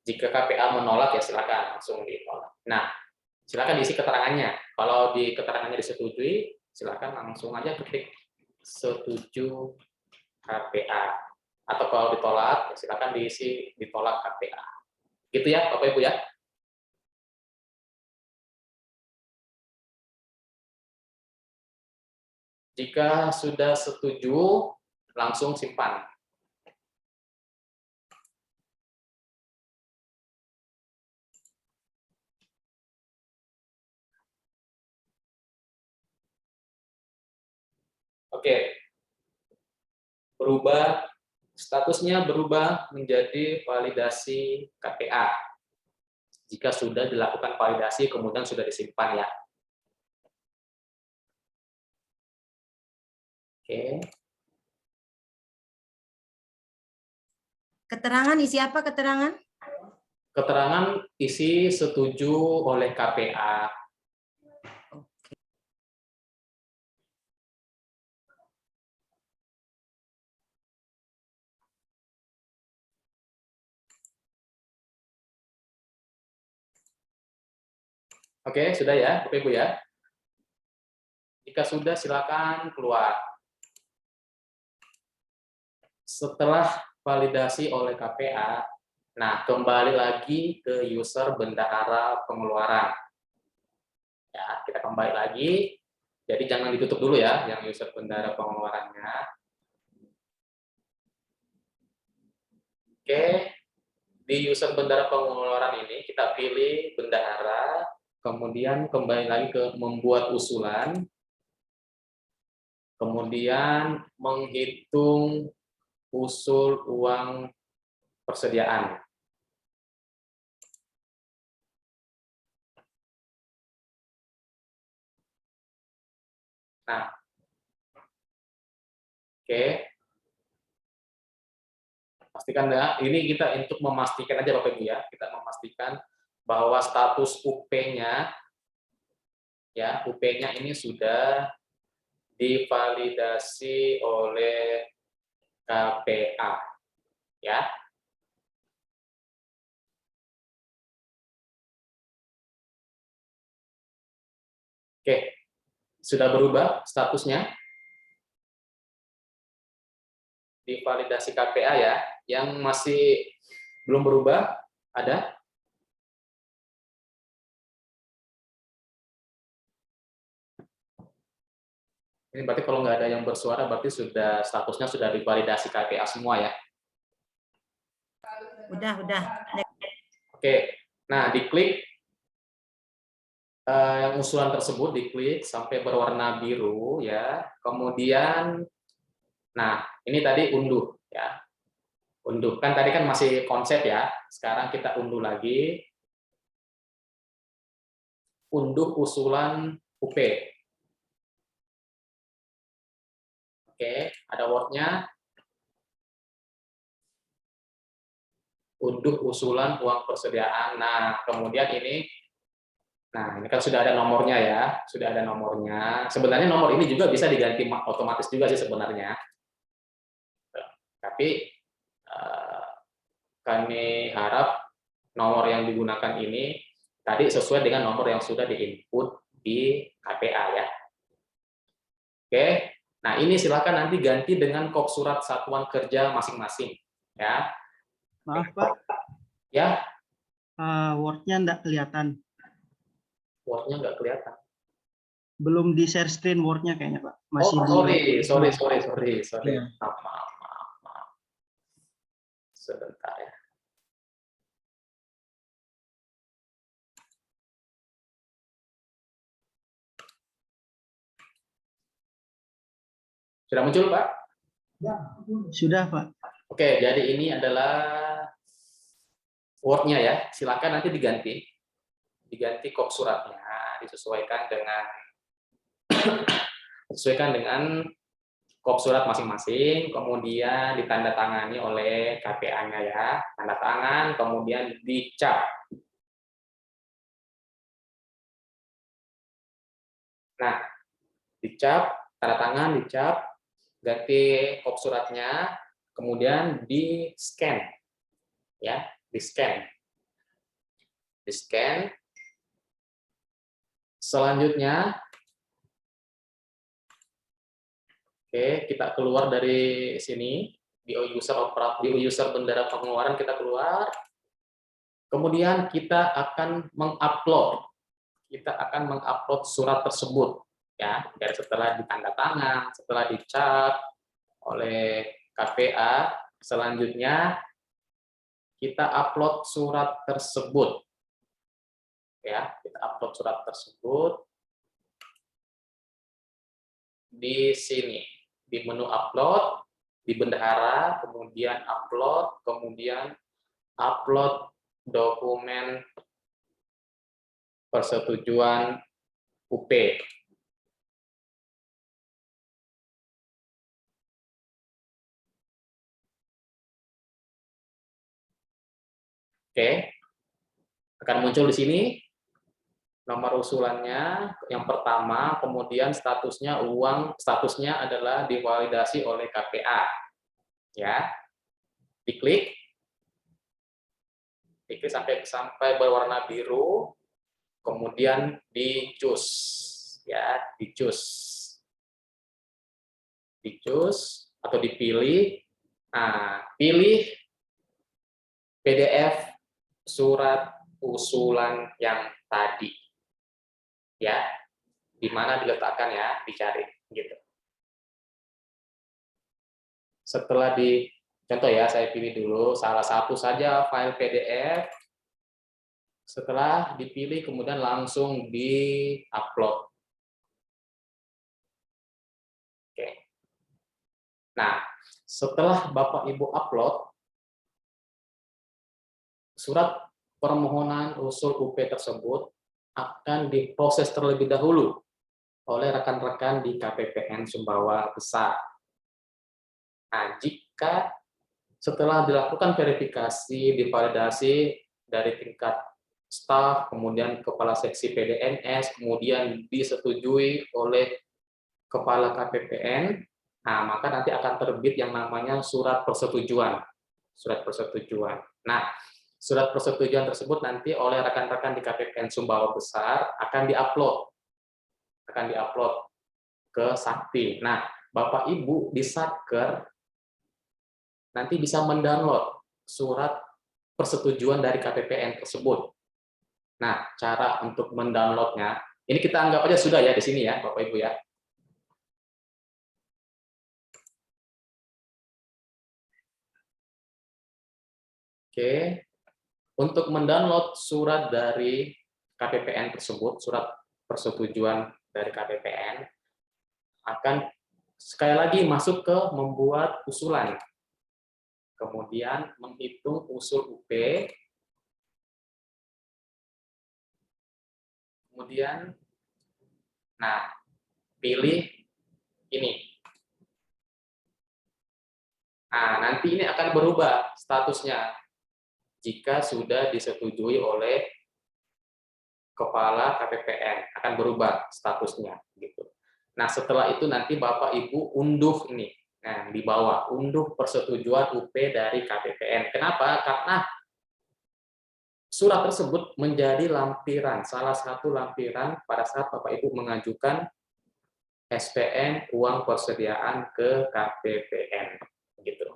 Jika KPA menolak ya silakan langsung ditolak. Nah, silakan diisi keterangannya. Kalau di keterangannya disetujui, silakan langsung aja klik setuju KPA. Atau kalau ditolak, ya silakan diisi ditolak KPA. Gitu ya, Bapak Ibu ya. Jika sudah setuju, langsung simpan. Oke. Statusnya berubah menjadi validasi KPA. Jika sudah dilakukan validasi, kemudian sudah disimpan ya. Oke. Keterangan isi apa keterangan? Keterangan isi setuju oleh KPA. Oke, sudah ya, Bapak Ibu ya. Jika sudah, silakan keluar. Setelah validasi oleh KPA, nah kembali lagi ke user bendahara pengeluaran. Ya, kita kembali lagi. Jadi jangan ditutup dulu ya, yang user bendahara pengeluarannya. Oke, di user bendahara pengeluaran ini kita pilih bendahara, kemudian kembali lagi ke membuat usulan, kemudian menghitung usul uang persediaan. Nah, oke. Pastikan ya, ini kita untuk memastikan aja Bapak Ibu ya, kita memastikan bahwa status UP-nya ya, UP-nya ini sudah divalidasi oleh KPA. Ya. Oke, sudah berubah statusnya di validasi KPA ya. Yang masih belum berubah ada? Ini berarti kalau nggak ada yang bersuara, berarti sudah statusnya sudah divalidasi KPA semua ya? Udah. Oke, nah diklik usulan tersebut, diklik sampai berwarna biru ya. Kemudian, nah ini tadi unduh ya. Unduh, kan tadi kan masih konsep ya. Sekarang kita unduh lagi. Unduh usulan UP. Oke, ada Word-nya. Unduh usulan uang persediaan. Nah, kemudian ini, nah ini kan sudah ada nomornya ya, sudah ada nomornya. Sebenarnya nomor ini juga bisa diganti otomatis juga sih sebenarnya. Tapi kami harap nomor yang digunakan ini tadi sesuai dengan nomor yang sudah diinput di KPA ya. Oke. Nah, ini silakan nanti ganti dengan kop surat satuan kerja masing-masing, ya. Maaf, Pak. Ya. Word-nya enggak kelihatan. Word-nya enggak kelihatan. Belum di share screen Word-nya kayaknya, Pak. Masih sorry. Ya. Maaf. Sebentar ya. Sudah muncul, Pak? Sudah, Pak. Oke, jadi ini adalah Word-nya ya. Silakan nanti diganti kop suratnya, disesuaikan dengan kop surat masing-masing, kemudian ditandatangani oleh KPA-nya ya. Tanda tangan, kemudian dicap. Nah, dicap, tanda tangan, dicap, ganti kop suratnya, kemudian di-scan. Ya, di-scan. Di-scan. Selanjutnya, oke, kita keluar dari sini, di user bendera pengeluaran kita keluar. Kemudian kita akan mengupload. Surat tersebut ya, dari setelah ditandatangan, setelah dicap oleh KPA, selanjutnya kita upload surat tersebut. Ya, kita upload surat tersebut di sini, di menu upload, di bendahara, kemudian upload dokumen persetujuan UP. Oke, akan muncul di sini nomor usulannya yang pertama, kemudian statusnya adalah divalidasi oleh KPA. Ya, diklik sampai berwarna biru. Kemudian di-choose ya, di-choose atau dipilih. Nah, pilih PDF surat usulan yang tadi. Ya, di mana diletakkan ya, dicari gitu. Setelah contoh ya, saya pilih dulu salah satu saja file PDF. Setelah dipilih, kemudian langsung di-upload. Oke. Nah, setelah Bapak Ibu upload, surat permohonan usul UP tersebut akan diproses terlebih dahulu oleh rekan-rekan di KPPN Sumbawa Besar. Nah, jika setelah dilakukan verifikasi, divalidasi dari tingkat staf, kemudian kepala seksi PDNS, kemudian disetujui oleh kepala KPPN, Nah, maka nanti akan terbit yang namanya surat persetujuan. Surat persetujuan. Nah, surat persetujuan tersebut nanti oleh rekan-rekan di KPPN Sumbawa Besar akan diupload ke Sakti. Nah, Bapak Ibu di Satker nanti bisa mendownload surat persetujuan dari KPPN tersebut. Nah, cara untuk mendownloadnya, ini kita anggap aja sudah ya di sini ya, Bapak Ibu ya. Oke, untuk mendownload surat dari KPPN tersebut, surat persetujuan dari KPPN, akan sekali lagi masuk ke membuat usulan. Kemudian menghitung usul UP, kemudian, nah, pilih ini. Nah, nanti ini akan berubah statusnya jika sudah disetujui oleh kepala KPPN, akan berubah statusnya gitu. Nah, setelah itu nanti Bapak Ibu unduh ini. Nah, di bawah unduh persetujuan UP dari KPPN. Kenapa? Karena surat tersebut menjadi lampiran, salah satu lampiran pada saat Bapak Ibu mengajukan SPN uang persediaan ke KPPN gitu.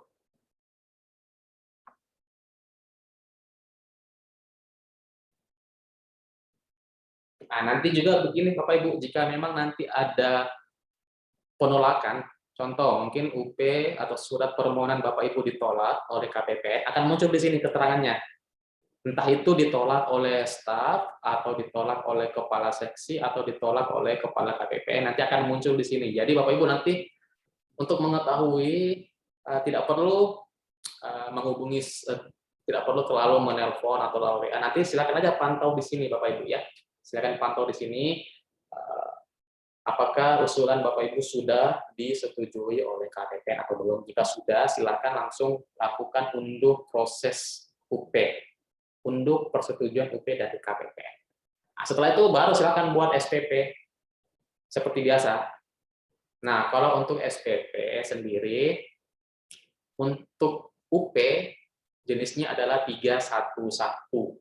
Nah, nanti juga begini Bapak Ibu, jika memang nanti ada penolakan, contoh mungkin UP atau surat permohonan Bapak Ibu ditolak oleh KPPN, akan muncul di sini keterangannya. Entah itu ditolak oleh staf, atau ditolak oleh kepala seksi, atau ditolak oleh kepala KPPN, nanti akan muncul di sini. Jadi Bapak Ibu nanti untuk mengetahui tidak perlu menghubungi, tidak perlu terlalu menelpon atau lalu WA. Nanti silakan aja pantau di sini Bapak Ibu ya. Silakan pantau di sini apakah usulan Bapak Ibu sudah disetujui oleh KPPN atau belum. Jika sudah, silakan langsung lakukan unduh proses UP, unduh persetujuan UP dari KPPN. Nah, setelah itu baru silakan buat SPP seperti biasa. Nah, kalau untuk SPP sendiri, untuk UP jenisnya adalah 311.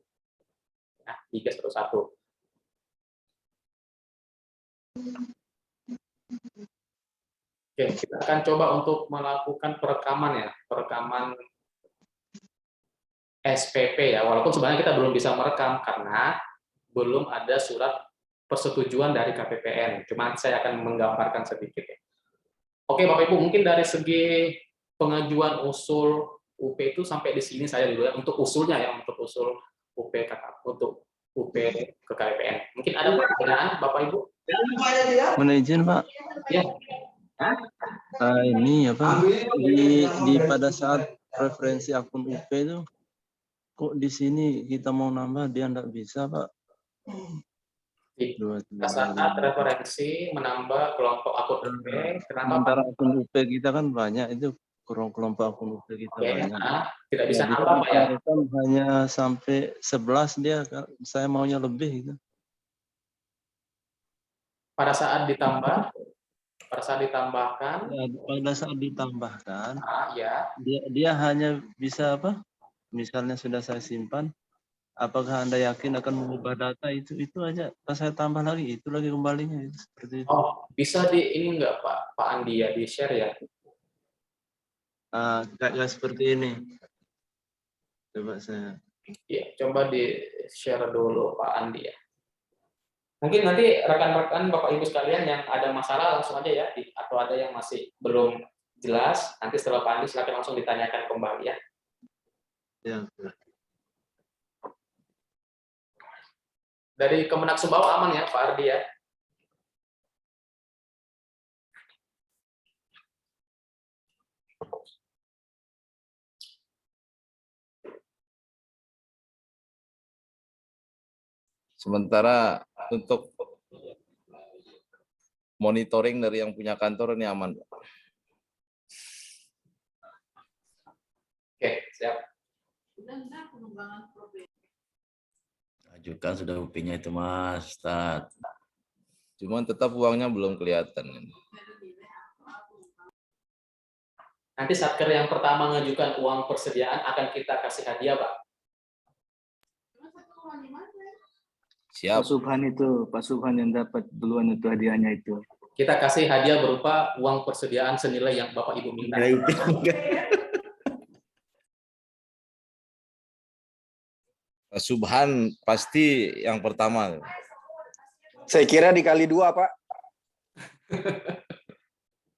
Ya, 311. Oke, kita akan coba untuk melakukan perekaman ya, perekaman SPP ya, walaupun sebenarnya kita belum bisa merekam karena belum ada surat persetujuan dari KPPN. Cuma saya akan menggambarkan sedikit ya. Oke, Bapak Ibu, mungkin dari segi pengajuan usul UP itu sampai di sini saya dulu ya, untuk usulnya ya, untuk usul UP untuk UP ke KPPN. Mungkin ada pertanyaan Bapak Ibu? Mohon izin Pak. Ya. Ini apa di pada saat referensi akun UP itu kok di sini kita mau nambah dia enggak bisa Pak. Pada saat referensi menambah kelompok akun UP, kenapa sementara akun UP kita kan banyak, itu kelompok akun UP kita banyak. Tidak bisa nambah Pak ya? Hanya sampai 11 dia, saya maunya lebih gitu. Pada saat ditambah, pada saat ditambahkan, ya, pada saat ditambahkan, ya. dia hanya bisa apa? Misalnya sudah saya simpan, apakah Anda yakin akan mengubah data itu aja? Pas saya tambah lagi, itu lagi kembalinya itu, seperti itu. Oh, bisa di ini enggak Pak Andi ya, di share ya? Kayak seperti ini. Coba saya. Ya, coba di share dulu Pak Andi ya. Mungkin nanti rekan-rekan Bapak Ibu sekalian yang ada masalah langsung aja ya, atau ada yang masih belum jelas, nanti setelah Pak Andi silakan langsung ditanyakan kembali ya. Ya. Dari Kemenak Sumbawa aman ya Pak Ardi ya? Sementara untuk monitoring dari yang punya kantor ini aman. Oke, siap. Ajukan sudah UP-nya itu Mas, Ustaz. Cuman tetap uangnya belum kelihatan. Nanti satker yang pertama mengajukan uang persediaan akan kita kasih hadiah, Pak. Pak Subhan itu, Pak Subhan yang dapat duluan itu hadiahnya itu. Kita kasih hadiah berupa uang persediaan senilai yang Bapak Ibu minta. Pak Subhan pasti yang pertama. Saya kira dikali 2, Pak.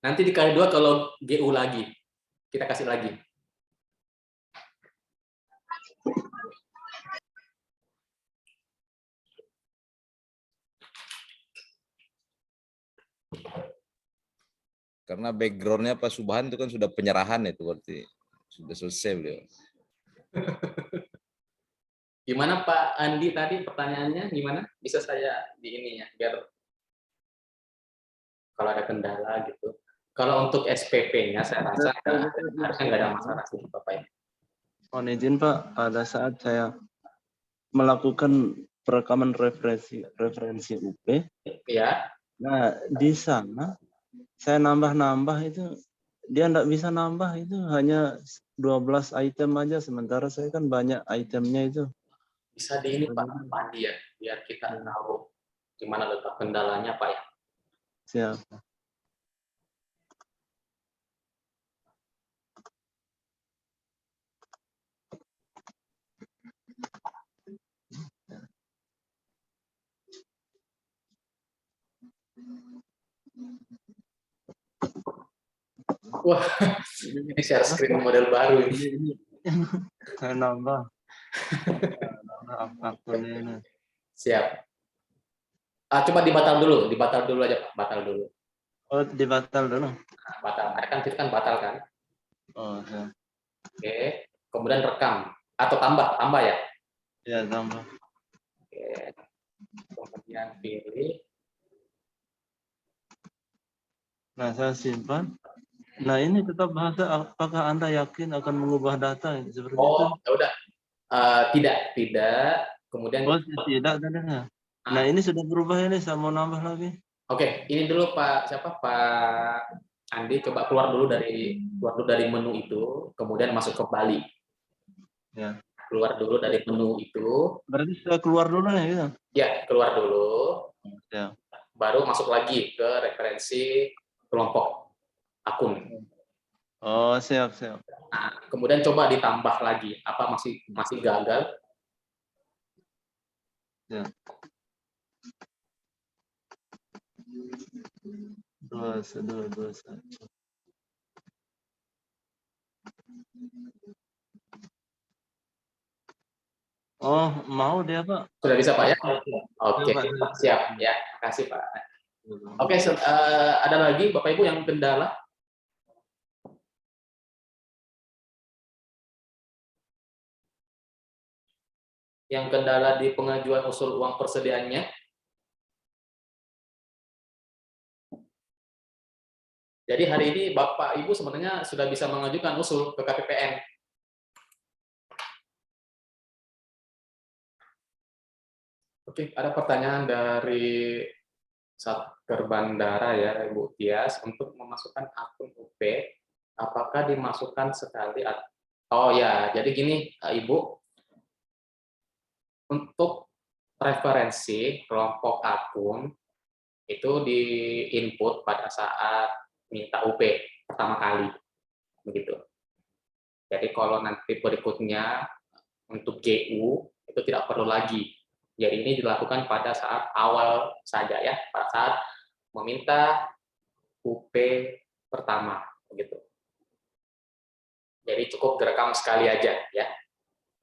Nanti dikali 2 kalau GU lagi. Kita kasih lagi. Karena backgroundnya Pak Subhan itu kan sudah penyerahan itu berarti. Sudah selesai beliau. Gimana Pak Andi tadi pertanyaannya? Gimana? Bisa saya di ini ya, biar kalau ada kendala gitu. Kalau untuk SPP-nya saya rasa harusnya nggak ada masalah sih Bapak ya. Mohon izin Pak, pada saat saya melakukan perekaman referensi UP, ya. Nah di sana saya nambah-nambah itu dia nggak bisa nambah, itu hanya 12 item aja, sementara saya kan banyak itemnya itu. Bisa di ini Pak Andi ya, biar kita tahu gimana letak kendalanya Pak ya. Siap. Wah, ini share screen model baru ini. Saya nambah. Akun ini. Siap. Coba dibatal dulu aja Pak, batal dulu. Oh, dibatal dulu. Nah, batal, kan batal kan? Oh, ya. Oke, kemudian rekam atau tambah ya? Ya, tambah. Oke, kemudian pilih. Nah, saya simpan. Nah, ini tetap bahasa, apakah Anda yakin akan mengubah data seperti itu? Ya udah. Tidak. Kemudian tidak. Nah, ini sudah berubah ini, saya mau nambah lagi. Oke, ini dulu Pak Andi, coba keluar dulu dari menu itu, kemudian masuk kembali. Ya. Keluar dulu dari menu itu. Berarti sudah keluar dulu ya gitu? Ya, keluar dulu. Ya. Baru masuk lagi ke referensi kelompok akun. Oh, siap. Nah, kemudian coba ditambah lagi. Apa masih gagal? Ya. 21. Oh, mau dia Pak? Sudah bisa Pak ya? Oke, siap ya. Makasih Pak. Oke, ada lagi Bapak Ibu yang kendala? Yang kendala di pengajuan usul uang persediaannya? Jadi hari ini Bapak Ibu sebenarnya sudah bisa mengajukan usul ke KPPN. Oke, ada pertanyaan dari Satker Bandara ya, Ibu Tias, untuk memasukkan akun UP, apakah dimasukkan sekali? Oh ya, jadi gini Ibu, untuk referensi kelompok akun itu di input pada saat minta UP pertama kali, begitu. Jadi kalau nanti berikutnya untuk GU itu tidak perlu lagi. Jadi ini dilakukan pada saat awal saja ya, pada saat meminta UP pertama, begitu. Jadi cukup direkam sekali aja ya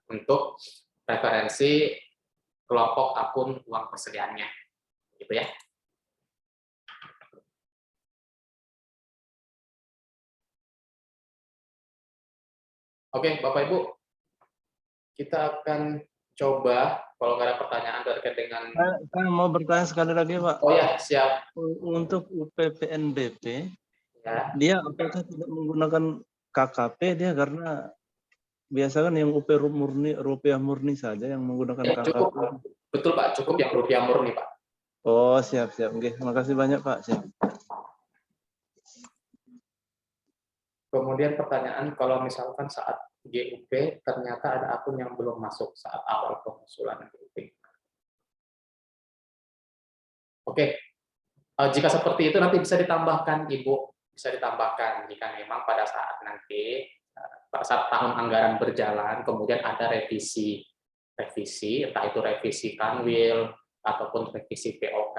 untuk referensi kelompok akun uang persediaannya, gitu ya. Oke, Bapak Ibu, kita akan coba kalau nggak ada pertanyaan terkait dengan. Saya mau bertanya sekali lagi Pak. Oh ya, siap. Untuk UPPNBP, ya. Dia apakah tidak menggunakan KKP dia, karena biasa kan yang UP murni, rupiah murni saja yang menggunakan KKP. Cukup, betul Pak, cukup yang rupiah murni Pak. Oh siap. Oke, terima kasih banyak Pak. Siap. Kemudian pertanyaan, kalau misalkan saat GUP ternyata ada akun yang belum masuk saat awal pengusulan GUP. Oke, jika seperti itu nanti bisa ditambahkan Ibu, bisa ditambahkan jika memang pada saat nanti pada saat tahun anggaran berjalan, kemudian ada revisi, entah itu revisi Kanwil ataupun revisi POK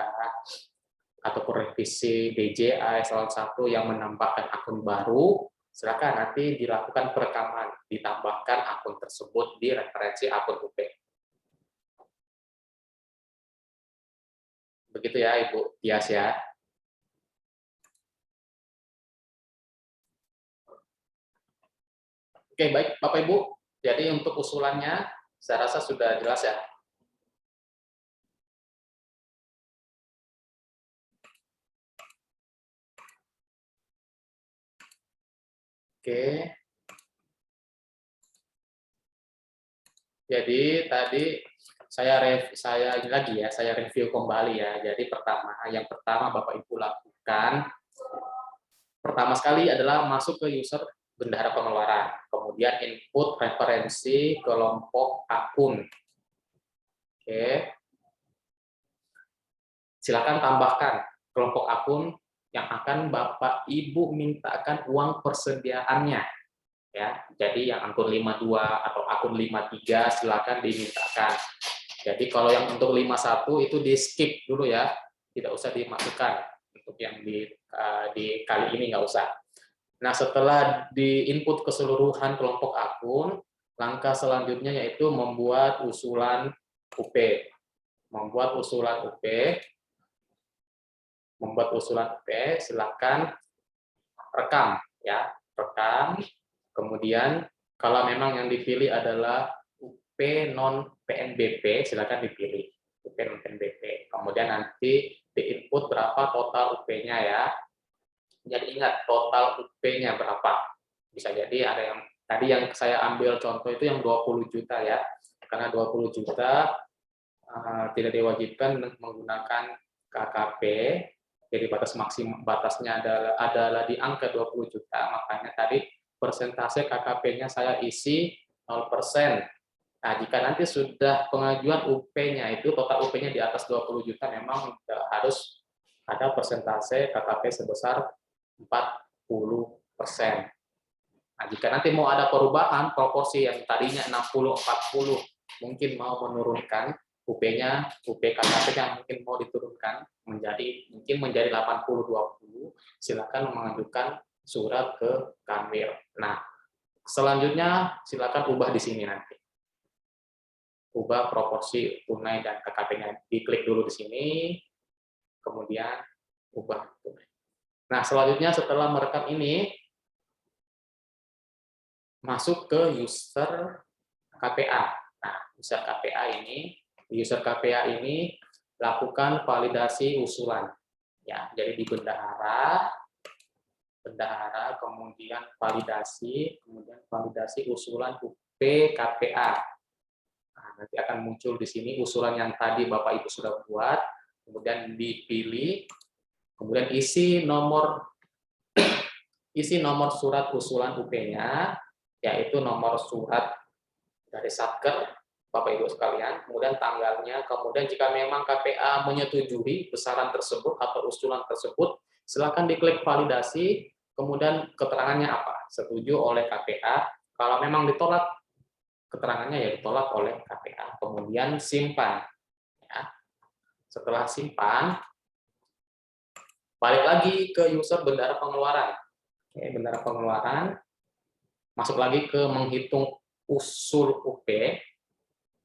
ataupun revisi DJA eselon 1 yang menambahkan akun baru, silakan nanti dilakukan perekaman, ditambahkan akun tersebut di referensi akun UP. Begitu ya Ibu Tias ya. Oke, baik Bapak Ibu. Jadi untuk usulannya saya rasa sudah jelas ya. Oke. Jadi tadi saya ini lagi ya, saya review kembali ya. Jadi yang pertama Bapak Ibu lakukan pertama sekali adalah masuk ke user bendahara pengeluaran, kemudian input referensi kelompok akun. Oke. Silakan tambahkan kelompok akun yang akan Bapak Ibu mintakan uang persediaannya. Ya, jadi yang akun 52 atau akun 53 silakan dimintakan. Jadi kalau yang untuk 51 itu di skip dulu ya, tidak usah dimasukkan. Untuk yang di kali ini nggak usah. Nah, setelah di input keseluruhan kelompok akun, langkah selanjutnya yaitu membuat usulan UP. Membuat usulan UP, silakan rekam ya, rekam. Kemudian kalau memang yang dipilih adalah UP non PNBP, silakan dipilih UP non PNBP. Kemudian nanti diinput berapa total UP-nya ya. Jadi ingat total UP-nya berapa. Bisa jadi ada yang tadi yang saya ambil contoh itu yang 20 juta ya. Karena 20 juta tidak diwajibkan menggunakan KKP. Jadi batasnya adalah di angka 20 juta, makanya tadi persentase KKP-nya saya isi 0%. Nah, jika nanti sudah pengajuan UP-nya itu total UP-nya di atas 20 juta, memang harus ada persentase KKP sebesar 40%. Nah, jika nanti mau ada perubahan proporsi yang tadinya 60-40, mungkin mau menurunkan UP-nya, UP KKP-nya mungkin mau diturunkan menjadi 80-20, silakan mengajukan surat ke Kanwil. Nah, selanjutnya silakan ubah di sini nanti. Ubah proporsi tunai dan KKP-nya. Diklik dulu di sini, kemudian ubah tunai. Nah, selanjutnya setelah merekam ini, masuk ke user KPA. Nah, user KPA ini lakukan validasi usulan. Ya, jadi di bendahara, kemudian validasi usulan UP KPA. Nah, nanti akan muncul di sini usulan yang tadi Bapak Ibu sudah buat, kemudian dipilih, kemudian isi nomor surat usulan UP-nya, yaitu nomor surat dari Satker, Bapak Ibu sekalian, kemudian tanggalnya, kemudian jika memang KPA menyetujui besaran tersebut atau usulan tersebut, silakan diklik validasi, kemudian keterangannya apa? Setuju oleh KPA. Kalau memang ditolak, keterangannya ya ditolak oleh KPA. Kemudian simpan. Ya. Setelah simpan, balik lagi ke user bendahara pengeluaran. Oke, bendahara pengeluaran, masuk lagi ke menghitung usul UP.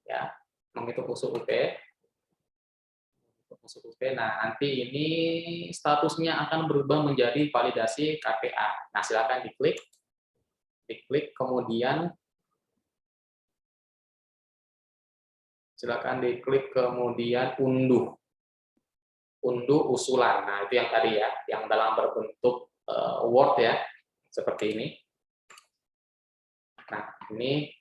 Ya, menghitung usul UP. Nah, nanti ini statusnya akan berubah menjadi validasi KPA. Nah, silakan diklik, kemudian unduh usulan. Nah, itu yang tadi ya, yang dalam berbentuk Word ya, seperti ini. Nah, ini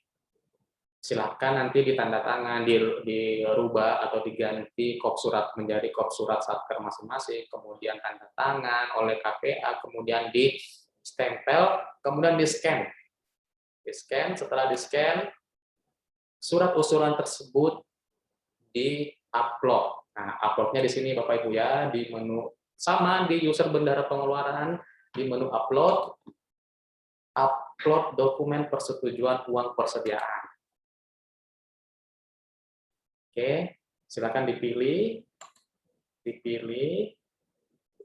silakan nanti ditanda tangan, dirubah atau diganti kop surat menjadi kop surat Satker masing-masing, kemudian tanda tangan oleh KPA, kemudian stempel, kemudian di-scan. Di-scan, setelah di-scan, surat usulan tersebut di-upload. Nah, upload-nya di sini Bapak Ibu ya, di menu sama di user bendara pengeluaran, di menu upload dokumen persetujuan uang persediaan. Oke, silakan dipilih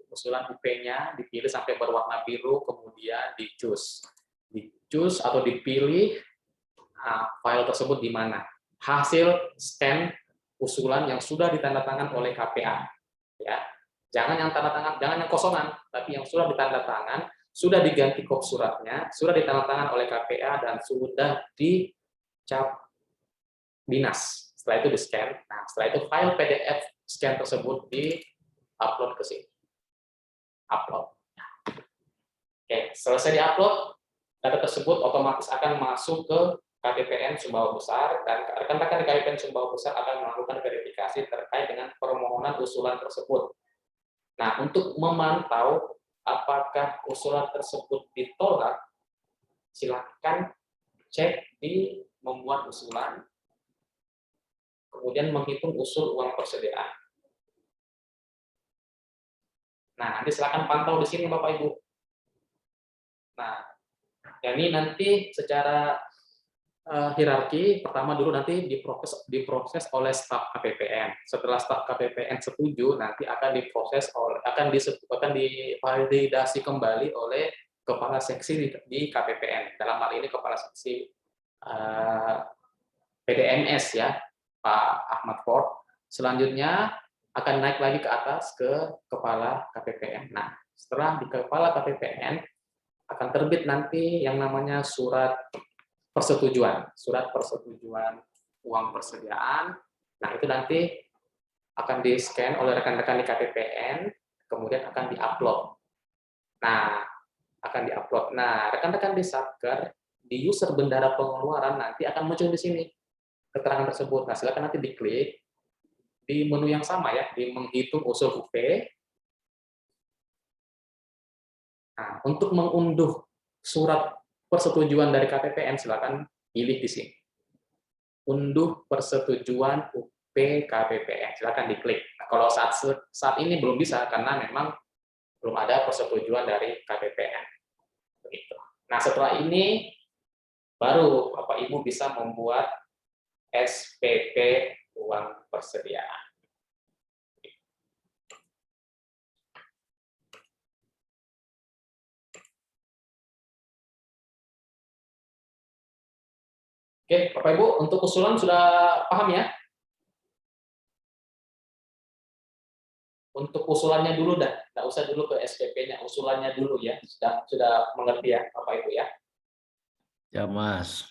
usulan UP-nya, dipilih sampai berwarna biru, kemudian di-choose atau dipilih file tersebut di mana. Hasil scan usulan yang sudah ditandatangan oleh KPA. Ya, jangan yang tanda tangan, jangan yang kosongan, tapi yang sudah ditanda tangan, sudah diganti kop suratnya, sudah ditandatangan oleh KPA dan sudah dicap dinas. Setelah itu di-scan. Nah, setelah itu file PDF scan tersebut di-upload ke sini. Upload. Oke, selesai di-upload, data tersebut otomatis akan masuk ke KPPN Sumbawa Besar, dan rekan-rekan di KPPN Sumbawa Besar akan melakukan verifikasi terkait dengan permohonan usulan tersebut. Nah, untuk memantau apakah usulan tersebut ditolak, silakan cek di membuat usulan, kemudian menghitung usul uang persediaan. Nah, nanti silakan pantau di sini Bapak Ibu. Nah, ini nanti secara hierarki, pertama dulu nanti diproses oleh staf KPPN. Setelah staf KPPN setuju, nanti akan diproses akan divalidasi kembali oleh kepala seksi di KPPN. Dalam hal ini kepala seksi PDMS ya, Pak Ahmad Ford. Selanjutnya akan naik lagi ke atas ke kepala KPPN. Nah, setelah di kepala KPPN akan terbit nanti yang namanya surat persetujuan uang persediaan. Nah, itu nanti akan di-scan oleh rekan-rekan di KPPN, kemudian akan di-upload. Nah, rekan-rekan di Satker, di user bendara pengeluaran nanti akan muncul di sini keterangan tersebut. Nah, silakan nanti diklik di menu yang sama ya, di menghitung usul UP. Nah, untuk mengunduh surat persetujuan dari KPPN, silakan pilih di sini. Unduh persetujuan UP KPPN, silakan diklik. Nah, kalau saat ini belum bisa karena memang belum ada persetujuan dari KPPN. Begitu. Nah, setelah ini baru Bapak Ibu bisa membuat SPP uang persediaan. Oke, Bapak Ibu, untuk usulan sudah paham ya? Untuk usulannya dulu dah, nggak usah dulu ke SPP-nya, usulannya dulu ya. Sudah mengerti ya, Bapak Ibu ya? Ya, Mas.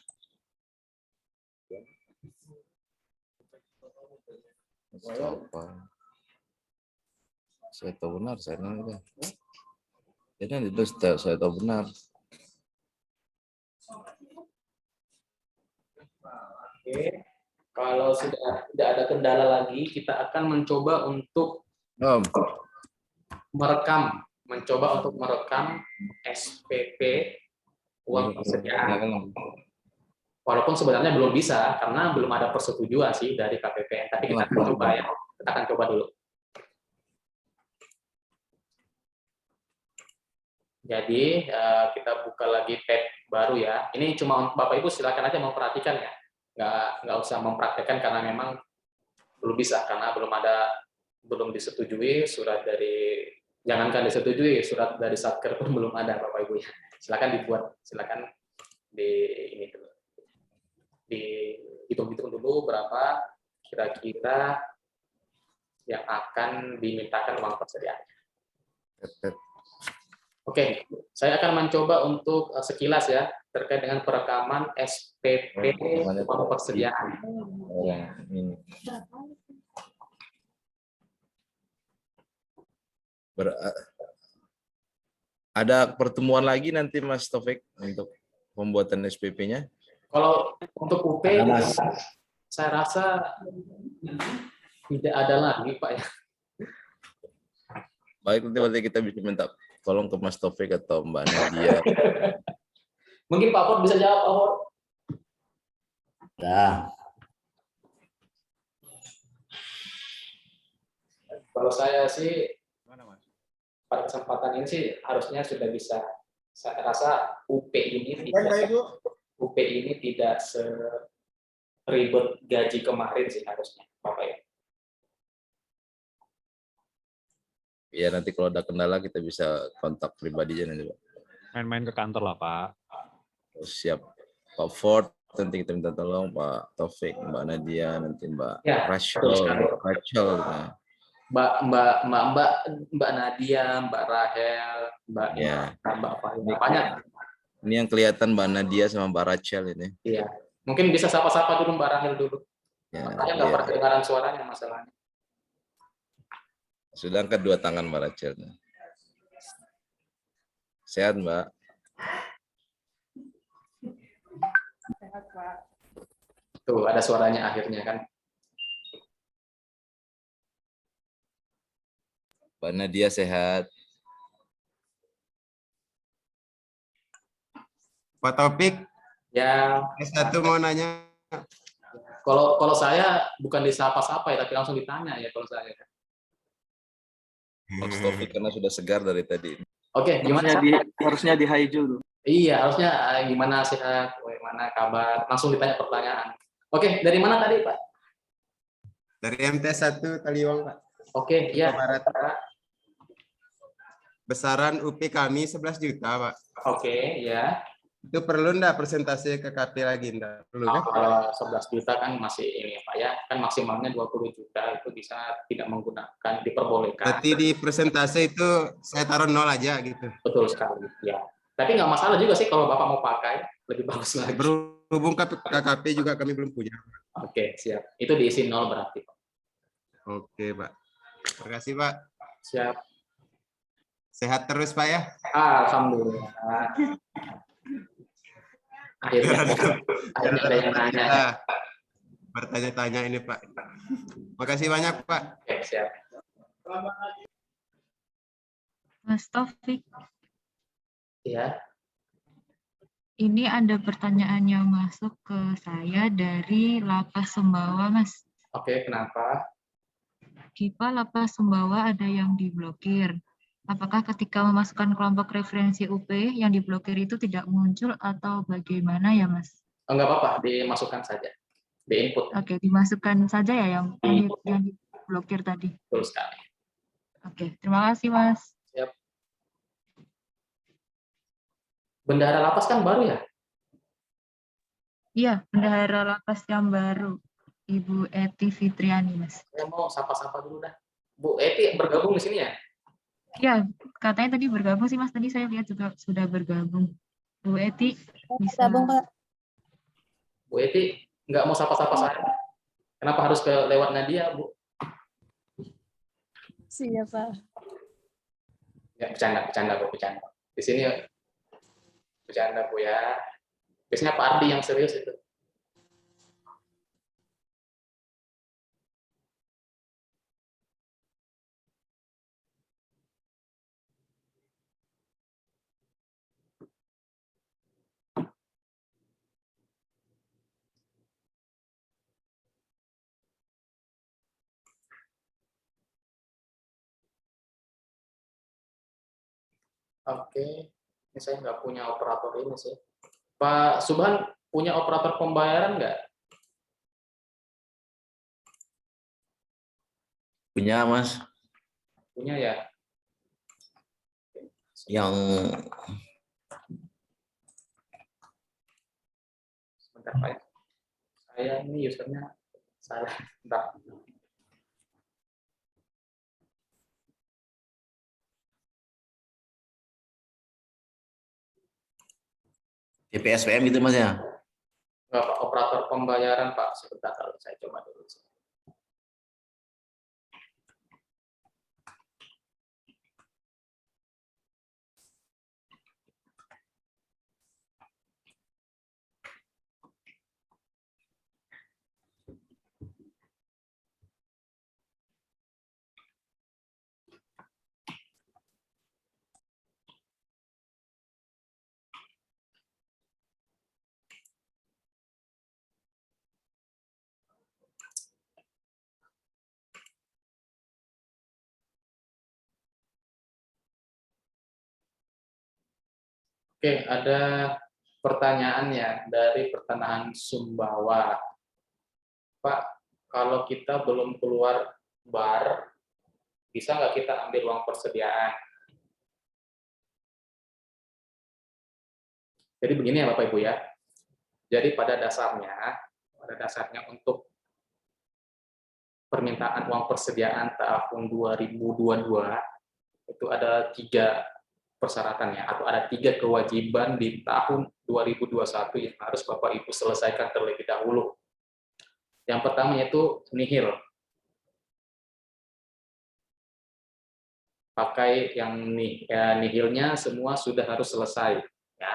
Saya tahu benar, saya nanya. Jadi itu saya tahu benar. Oke, kalau sudah tidak ada kendala lagi, kita akan mencoba untuk merekam SPP uang persediaan. Walaupun sebenarnya belum bisa karena belum ada persetujuan sih dari KPPN, tapi kita akan coba ya. Kita akan coba dulu. Jadi kita buka lagi tab baru ya. Ini cuma Bapak Ibu silakan aja memperhatikan ya. Nggak usah mempraktekkan karena memang belum bisa karena belum disetujui surat dari, jangankan disetujui, surat dari Satker pun belum ada Bapak Ibu ya. Silakan dibuat, silakan ini dulu. Dihitung-hitung dulu berapa kira-kira yang akan dimintakan uang persediaannya. Oke, saya akan mencoba untuk sekilas ya terkait dengan perekaman SPP uang persediaan. Ada pertemuan lagi nanti Mas Taufik untuk pembuatan SPP-nya? Kalau untuk UP, saya rasa tidak ada lagi Pak ya. Baik, nanti kita bisa minta tolong ke Mas Taufik atau Mbak Nadia. Mungkin Pak Ford bisa jawab, Pak Ford. Nah, Kalau saya sih pada kesempatan ini sih harusnya sudah bisa. Saya rasa UP ini tidak seribet gaji kemarin sih harusnya, Bapak ya. Ya nanti kalau ada kendala kita bisa kontak pribadi aja nanti Pak. Main-main ke kantor lah Pak. Oh, siap. Pak Ford nanti kita minta tolong Pak Taufik, Mbak Nadia, nanti Mbak Ya, betul sekali. Rachel. Nah. Mbak Nadia, Mbak Rahel, Mbak Fahina, banyak. Ini yang kelihatan Mbak Nadia sama Mbak Rachel ini. Iya, mungkin bisa sapa-sapa dulu Mbak Rahel dulu. Ya, Makanya nggak pernah kedengaran suaranya masalahnya. Sudah angkat 2 tangan Mbak Rachel. Sehat Mbak? Sehat Pak. Tuh ada suaranya akhirnya kan. Mbak Nadia sehat. Pak Taufik, ya. Satu mau nanya. Kalau saya bukan disapa-sapa ya, tapi langsung ditanya ya kalau saya. Mas Taufik karena sudah segar dari tadi. Oke, gimana? Harusnya di high dulu. Iya, harusnya gimana sehat, gimana kabar, langsung ditanya pertanyaan. Oke, dari mana tadi Pak? Dari MT1 Taliwang Pak. Oke, iya. Barat. Besaran UP kami 11 juta Pak. Oke, ya. Itu perlu enggak presentasi KKP lagi enggak? Perlu kan? Kalau 11 juta kan masih ini Pak ya, kan maksimalnya 20 juta itu bisa tidak menggunakan, diperbolehkan. Berarti di presentasi itu saya taruh 0 aja gitu. Betul sekali, ya. Tapi nggak masalah juga sih kalau Bapak mau pakai, lebih bagus lagi. Berhubung KKP juga kami belum punya. Oke, siap. Itu diisi 0 berarti Pak. Oke Pak. Terima kasih Pak. Siap. Sehat terus Pak ya. Alhamdulillah. Akhirnya ada yang nanya. Bertanya-tanya ini Pak. Makasih banyak Pak. Oke, siap. Mas Taufik. Ya. Ini ada pertanyaan yang masuk ke saya dari Lapas Sumbawa, Mas. Oke, kenapa? KIPA Lapas Sumbawa ada yang diblokir. Apakah ketika memasukkan kelompok referensi UP yang diblokir itu tidak muncul atau bagaimana ya, Mas? Enggak apa-apa, dimasukkan saja. Di input. Oke, dimasukkan saja ya yang diblokir tadi. Betul sekali. Oke, terima kasih, Mas. Siap. Bendahara lapas kan baru ya? Iya, bendahara lapas yang baru. Ibu Eti Fitriani, Mas. Saya mau sapa-sapa dulu dah. Bu Eti bergabung di sini ya? Iya, katanya tadi bergabung sih, Mas. Tadi saya lihat juga sudah bergabung. Bu Eti bisa. Gabung, Pak. Bu Eti nggak mau sapa-sapa saya. Kenapa harus lewat Nadia, Bu? Siap, Pak. Ya, bercanda, Bu, bercanda. Di sini bercanda, Bu ya. Biasanya Pak Ardi yang serius itu. Oke, ini saya nggak punya operator ini sih. Pak Subhan punya operator pembayaran nggak? punya Mas. Punya ya. Yang Sebentar Pak ya. Saya ini usernya salah. Bentar. TPSPM gitu Mas ya? Nggak, Pak, operator pembayaran Pak. Sebentar, kalau saya coba dulu. Oke, ada pertanyaan ya dari Pertanahan Sumbawa. Pak, kalau kita belum keluar bar, bisa nggak kita ambil uang persediaan? Jadi begini ya Bapak Ibu ya. Jadi pada dasarnya untuk permintaan uang persediaan tahun 2022 itu ada 3 persyaratannya atau ada 3 kewajiban di tahun 2021 yang harus Bapak Ibu selesaikan terlebih dahulu. Yang pertama yaitu nihil. Pakai yang nihilnya semua sudah harus selesai ya.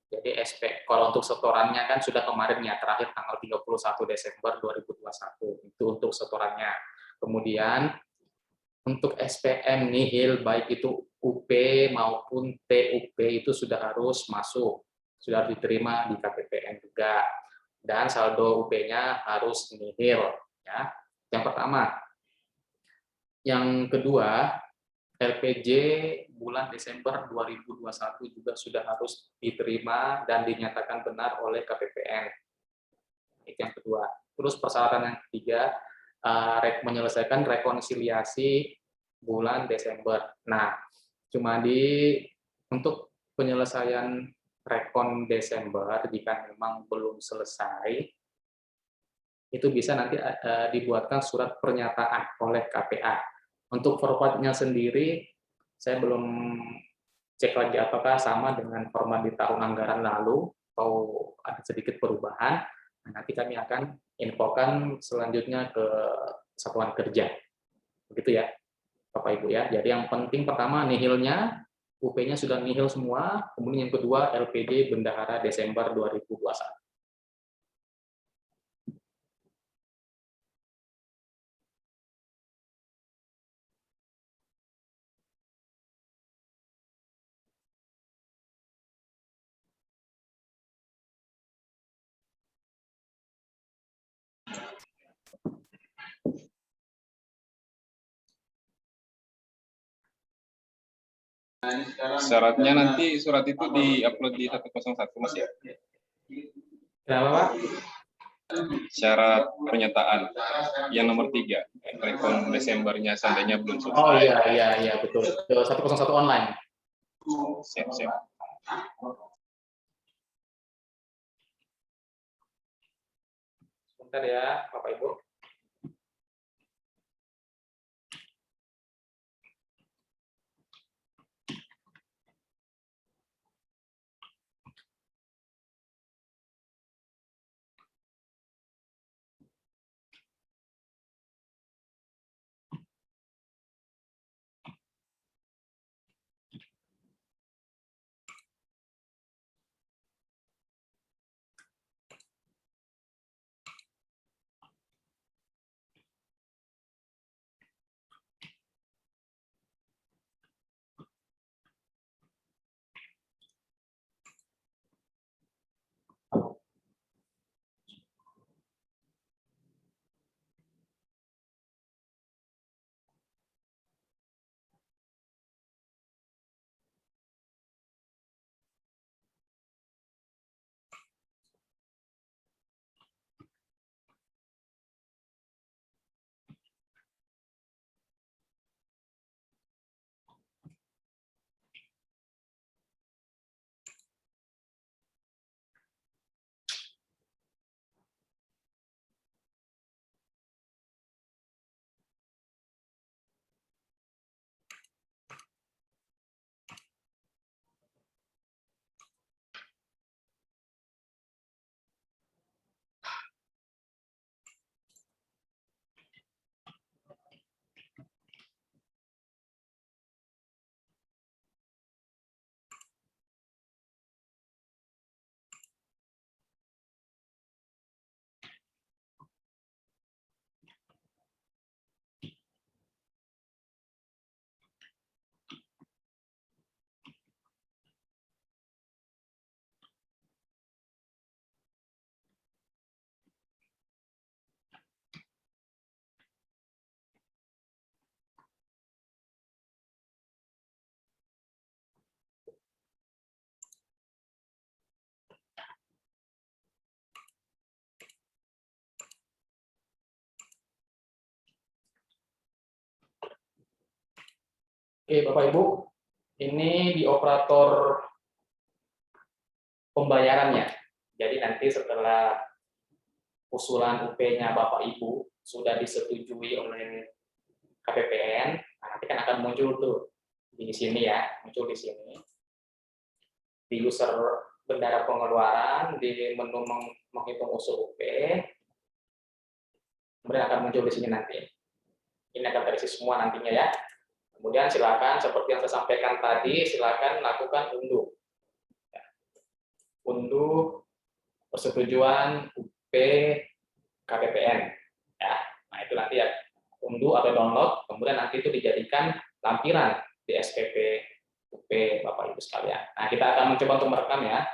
Jadi SP kalau untuk setorannya kan sudah kemarin ya, terakhir tanggal 31 Desember 2021 itu untuk setorannya. Kemudian untuk SPM nihil baik itu UP maupun TUP itu sudah harus masuk, sudah diterima di KPPN juga, dan saldo UP-nya harus nihil ya. Yang pertama. Yang kedua, LPJ bulan Desember 2021 juga sudah harus diterima dan dinyatakan benar oleh KPPN. Itu yang kedua. Terus persyaratan yang ketiga, menyelesaikan rekonsiliasi bulan Desember. Nah, cuma untuk penyelesaian rekon Desember, jika memang belum selesai, itu bisa nanti dibuatkan surat pernyataan oleh KPA. Untuk formatnya sendiri, saya belum cek lagi apakah sama dengan format di tahun anggaran lalu, atau ada sedikit perubahan. Nanti kami akan infokan selanjutnya ke satuan kerja. Begitu ya, Bapak Ibu ya. Jadi yang penting pertama nihilnya, UP-nya sudah nihil semua, kemudian yang kedua LPD bendahara Desember 2021. Syaratnya nanti surat itu di-upload di 101 Mas ya? Kenapa Pak? Syarat pernyataan yang nomor 3, rekon Desembernya seandainya belum selesai. Oh iya betul. 101 online. Siap. Sebentar ya, Bapak Ibu. Oke, Bapak Ibu, ini di operator pembayarannya. Jadi nanti setelah usulan UP-nya Bapak Ibu sudah disetujui oleh KPPN, nah nanti kan akan muncul tuh di sini ya, muncul di sini. Di user bendara pengeluaran, di menu menghitung usul UP, kemudian akan muncul di sini nanti. Ini akan terisi semua nantinya ya. Kemudian silakan seperti yang saya sampaikan tadi, silakan lakukan unduh. Unduh persetujuan UP KPPN. Ya, nah itu nanti ya unduh atau download, kemudian nanti itu dijadikan lampiran di SPP UP Bapak Ibu sekalian. Nah, kita akan mencoba untuk merekam ya.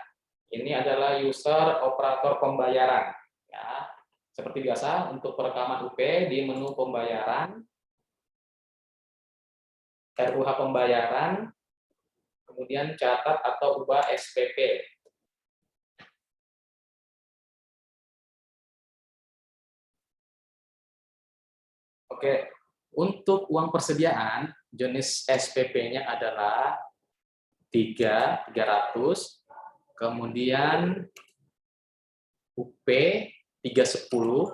Ini adalah user operator pembayaran. Ya, seperti biasa untuk perekaman UP di menu pembayaran, RUH pembayaran, kemudian catat atau ubah SPP. Oke, untuk uang persediaan, jenis SPP-nya adalah 300, kemudian UP 310,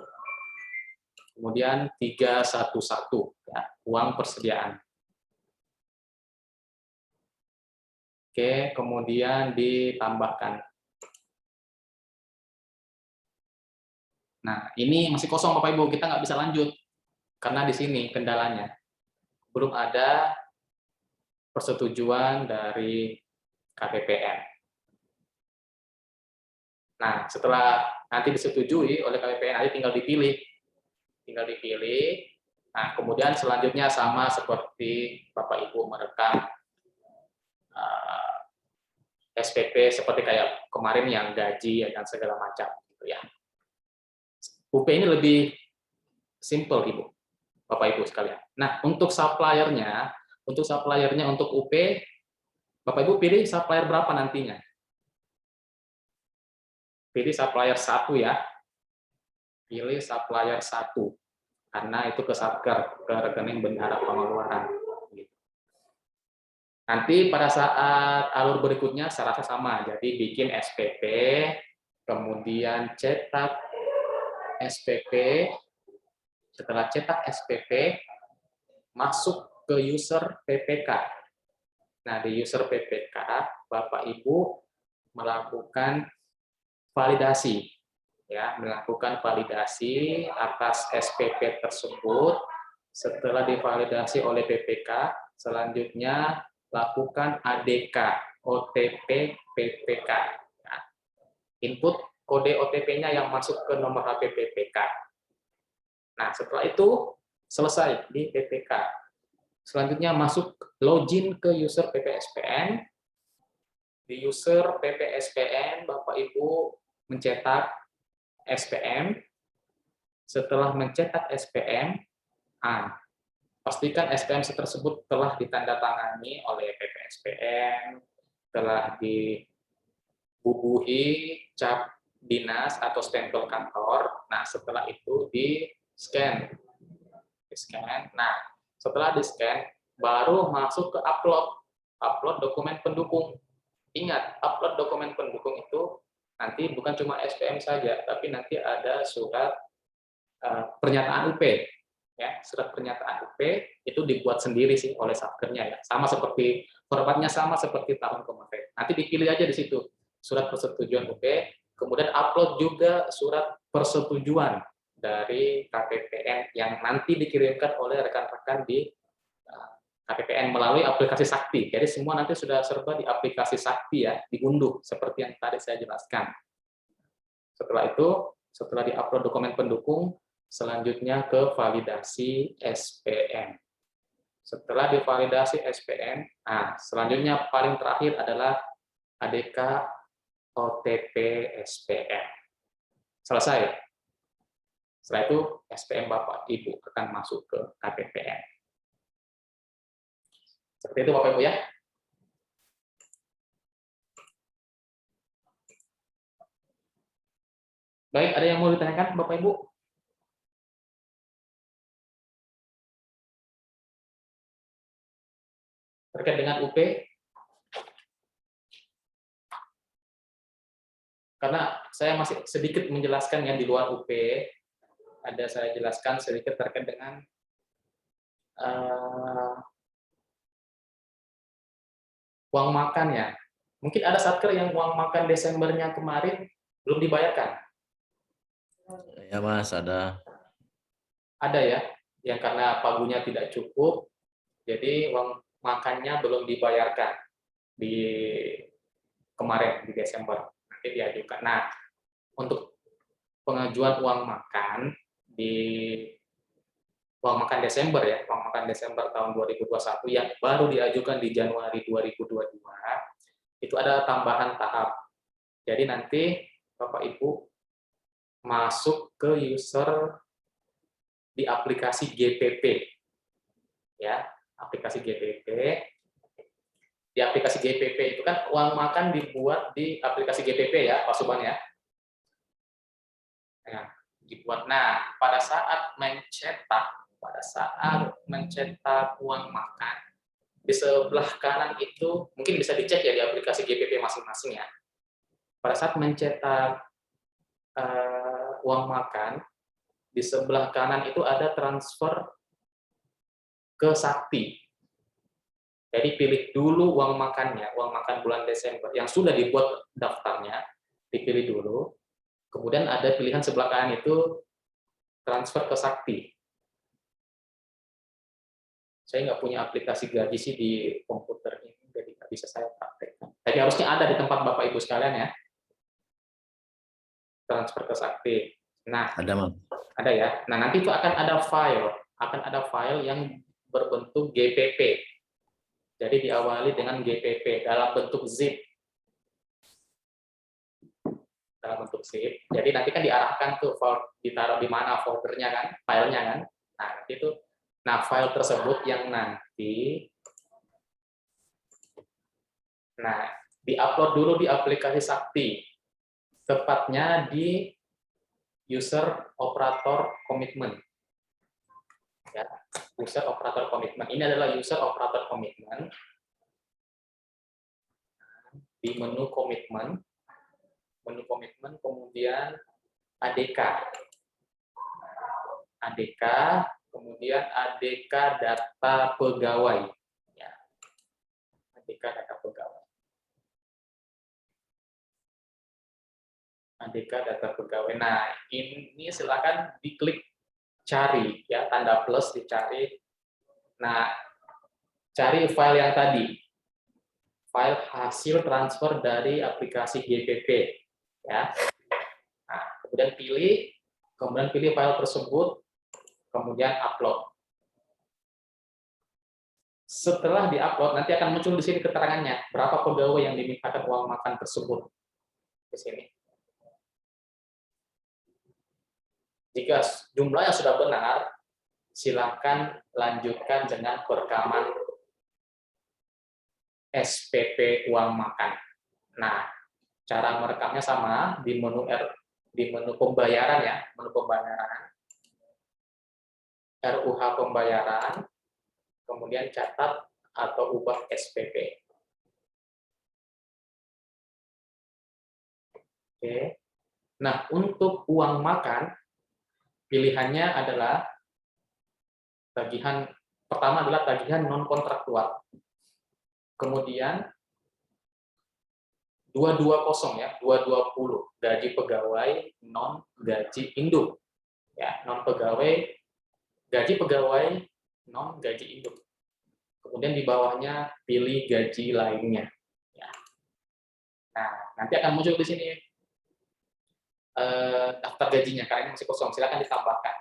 kemudian 311, ya, uang persediaan. Oke, kemudian ditambahkan. Nah, ini masih kosong Bapak Ibu, kita nggak bisa lanjut. Karena di sini kendalanya. Belum ada persetujuan dari KPPN. Nah, setelah nanti disetujui oleh KPPN, nanti tinggal dipilih. Tinggal dipilih. Nah, kemudian selanjutnya sama seperti Bapak Ibu merekam SPP seperti kayak kemarin yang gaji dan segala macam gitu ya. UP ini lebih simple Ibu, Bapak Ibu sekalian. Nah, untuk suppliernya untuk UP, Bapak Ibu pilih supplier berapa nantinya? Pilih supplier 1 ya. Pilih supplier 1 karena itu ke Satker, ke rekening bendahara pengeluaran. Nanti pada saat alur berikutnya saya rasa sama, jadi bikin SPP, kemudian cetak SPP, setelah cetak SPP, masuk ke user PPK. Nah, di user PPK, Bapak Ibu melakukan validasi, ya, melakukan validasi atas SPP tersebut. Setelah divalidasi oleh PPK, selanjutnya lakukan ADK, OTP PPK. Nah, input kode OTP-nya yang masuk ke nomor HP PPK. Nah, setelah itu selesai di PPK. Selanjutnya masuk login ke user PPSPN. Di user PPSPN, Bapak Ibu mencetak SPM. Setelah mencetak SPM, pastikan SPM tersebut telah ditandatangani oleh PPSPN, telah dibubuhi cap dinas atau stempel kantor. Nah, setelah itu di-scan. Nah, setelah di-scan, baru masuk ke upload dokumen pendukung. Ingat, upload dokumen pendukung itu nanti bukan cuma SPM saja, tapi nanti ada surat pernyataan UP. Ya, surat pernyataan UP itu dibuat sendiri sih oleh Satkernya ya. Sama seperti formatnya sama seperti tahun kemarin. Nanti dipilih aja di situ surat persetujuan UP, kemudian upload juga surat persetujuan dari KPPN yang nanti dikirimkan oleh rekan-rekan di KPPN melalui aplikasi Sakti. Jadi semua nanti sudah serba di aplikasi Sakti ya, diunduh seperti yang tadi saya jelaskan. Setelah itu, setelah diupload dokumen pendukung, selanjutnya ke validasi SPM. Setelah divalidasi SPM, selanjutnya paling terakhir adalah ADK OTP SPM. Selesai. Setelah itu SPM Bapak Ibu akan masuk ke KPPN. Seperti itu Bapak Ibu ya. Baik, ada yang mau ditanyakan Bapak Ibu? terkait dengan UP? Karena saya masih sedikit menjelaskan yang di luar UP, ada saya jelaskan sedikit terkait dengan uang makan ya. Mungkin ada satker yang uang makan Desembernya kemarin belum dibayarkan. Ya Mas, ada. Ada ya, yang karena pagunya tidak cukup, jadi uang makannya belum dibayarkan di kemarin di Desember, nanti diajukan. Nah, untuk pengajuan uang makan di uang makan Desember ya, uang makan Desember tahun 2021 yang baru diajukan di Januari 2022, itu ada tambahan tahap. Jadi nanti Bapak Ibu masuk ke user di aplikasi GPP, ya, aplikasi GPP. Di aplikasi GPP itu kan uang makan dibuat di aplikasi GPP ya, Pak Subhan ya. Nah, dibuat. Nah, pada saat mencetak uang makan di sebelah kanan itu mungkin bisa dicek ya di aplikasi GPP masing-masing ya. Pada saat mencetak uang makan di sebelah kanan itu ada transfer ke Sakti. Jadi pilih dulu uang makannya, uang makan bulan Desember yang sudah dibuat daftarnya, dipilih dulu. Kemudian ada pilihan sebelah kanan itu transfer ke Sakti. Saya nggak punya aplikasi gaji sih di komputer ini, jadi nggak bisa saya praktekkan. Tapi harusnya ada di tempat Bapak Ibu sekalian ya. Transfer ke Sakti. Nah, ada ya. Nah, nanti itu akan ada file yang berbentuk GPP. Jadi diawali dengan GPP dalam bentuk zip. Dalam bentuk zip. Jadi nanti kan diarahkan tuh ditaruh di mana foldernya kan, filenya kan. Nah, nanti itu file tersebut yang nanti diupload dulu di aplikasi Sakti. Tepatnya di user operator komitmen. Ya, user operator komitmen. Ini adalah user operator komitmen. Di menu komitmen, kemudian ADK, kemudian ADK data pegawai. Ya. ADK data pegawai. ADK data pegawai. Nah, ini silakan diklik cari ya, tanda plus dicari. Nah, cari file yang tadi. File hasil transfer dari aplikasi GPP ya. Nah, kemudian pilih file tersebut, kemudian upload. Setelah diupload nanti akan muncul di sini keterangannya berapa pegawai yang dimintakan uang makan tersebut. Di sini. Jika jumlahnya sudah benar, silakan lanjutkan dengan perekaman SPP uang makan. Nah, cara merekamnya sama di menu pembayaran ya, menu pembayaran, RUH pembayaran, kemudian catat atau ubah SPP. Oke. Nah, untuk uang makan pilihannya adalah pertama adalah tagihan non kontraktual. Kemudian 220 ya, 220 gaji pegawai non gaji induk. Ya, gaji pegawai non gaji induk. Kemudian di bawahnya pilih gaji lainnya. Ya. Nah, nanti akan muncul di sini daftar gajinya karena ini masih kosong, silakan ditambahkan.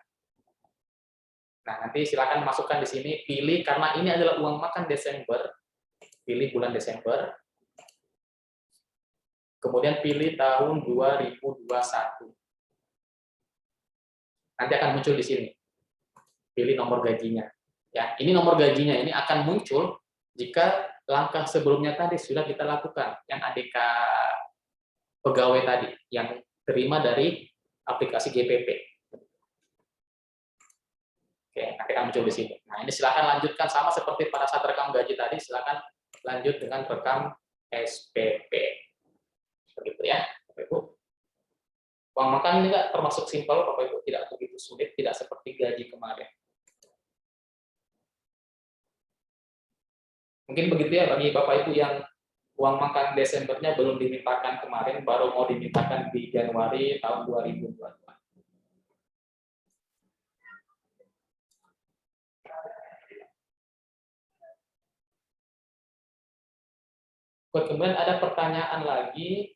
Nah, nanti silakan masukkan di sini, pilih karena ini adalah uang makan Desember, pilih bulan Desember. Kemudian pilih tahun 2021. Nanti akan muncul di sini. Pilih nomor gajinya. Ya, ini nomor gajinya ini akan muncul jika langkah sebelumnya tadi sudah kita lakukan, yang ADK pegawai tadi yang terima dari aplikasi GPP. Oke. Oke, nanti kami coba di sini. Nah, ini silakan lanjutkan sama seperti pada saat rekam gaji tadi, silakan lanjut dengan rekam SPP. Begitu ya, Bapak Ibu. Uang makan ini nggak termasuk simpel, Bapak Ibu, tidak begitu sulit, tidak seperti gaji kemarin. Mungkin begitu ya bagi Bapak Ibu yang uang makan Desembernya belum dimintakan kemarin, baru mau dimintakan di Januari tahun 2022. Kemudian ada pertanyaan lagi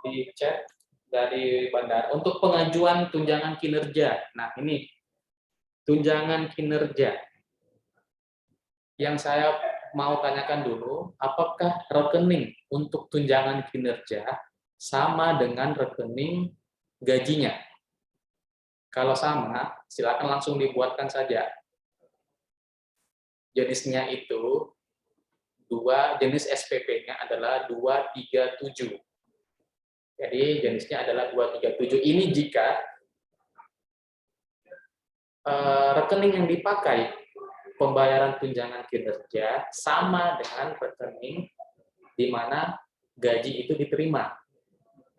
di chat dari Bandar untuk pengajuan tunjangan kinerja. Nah, ini tunjangan kinerja. Yang saya mau tanyakan dulu, apakah rekening untuk tunjangan kinerja sama dengan rekening gajinya? Kalau sama, silakan langsung dibuatkan saja. Jenisnya itu jenis SPP-nya adalah 237. Jadi jenisnya adalah 237. Ini jika rekening yang dipakai pembayaran tunjangan kinerja sama dengan rekening di mana gaji itu diterima.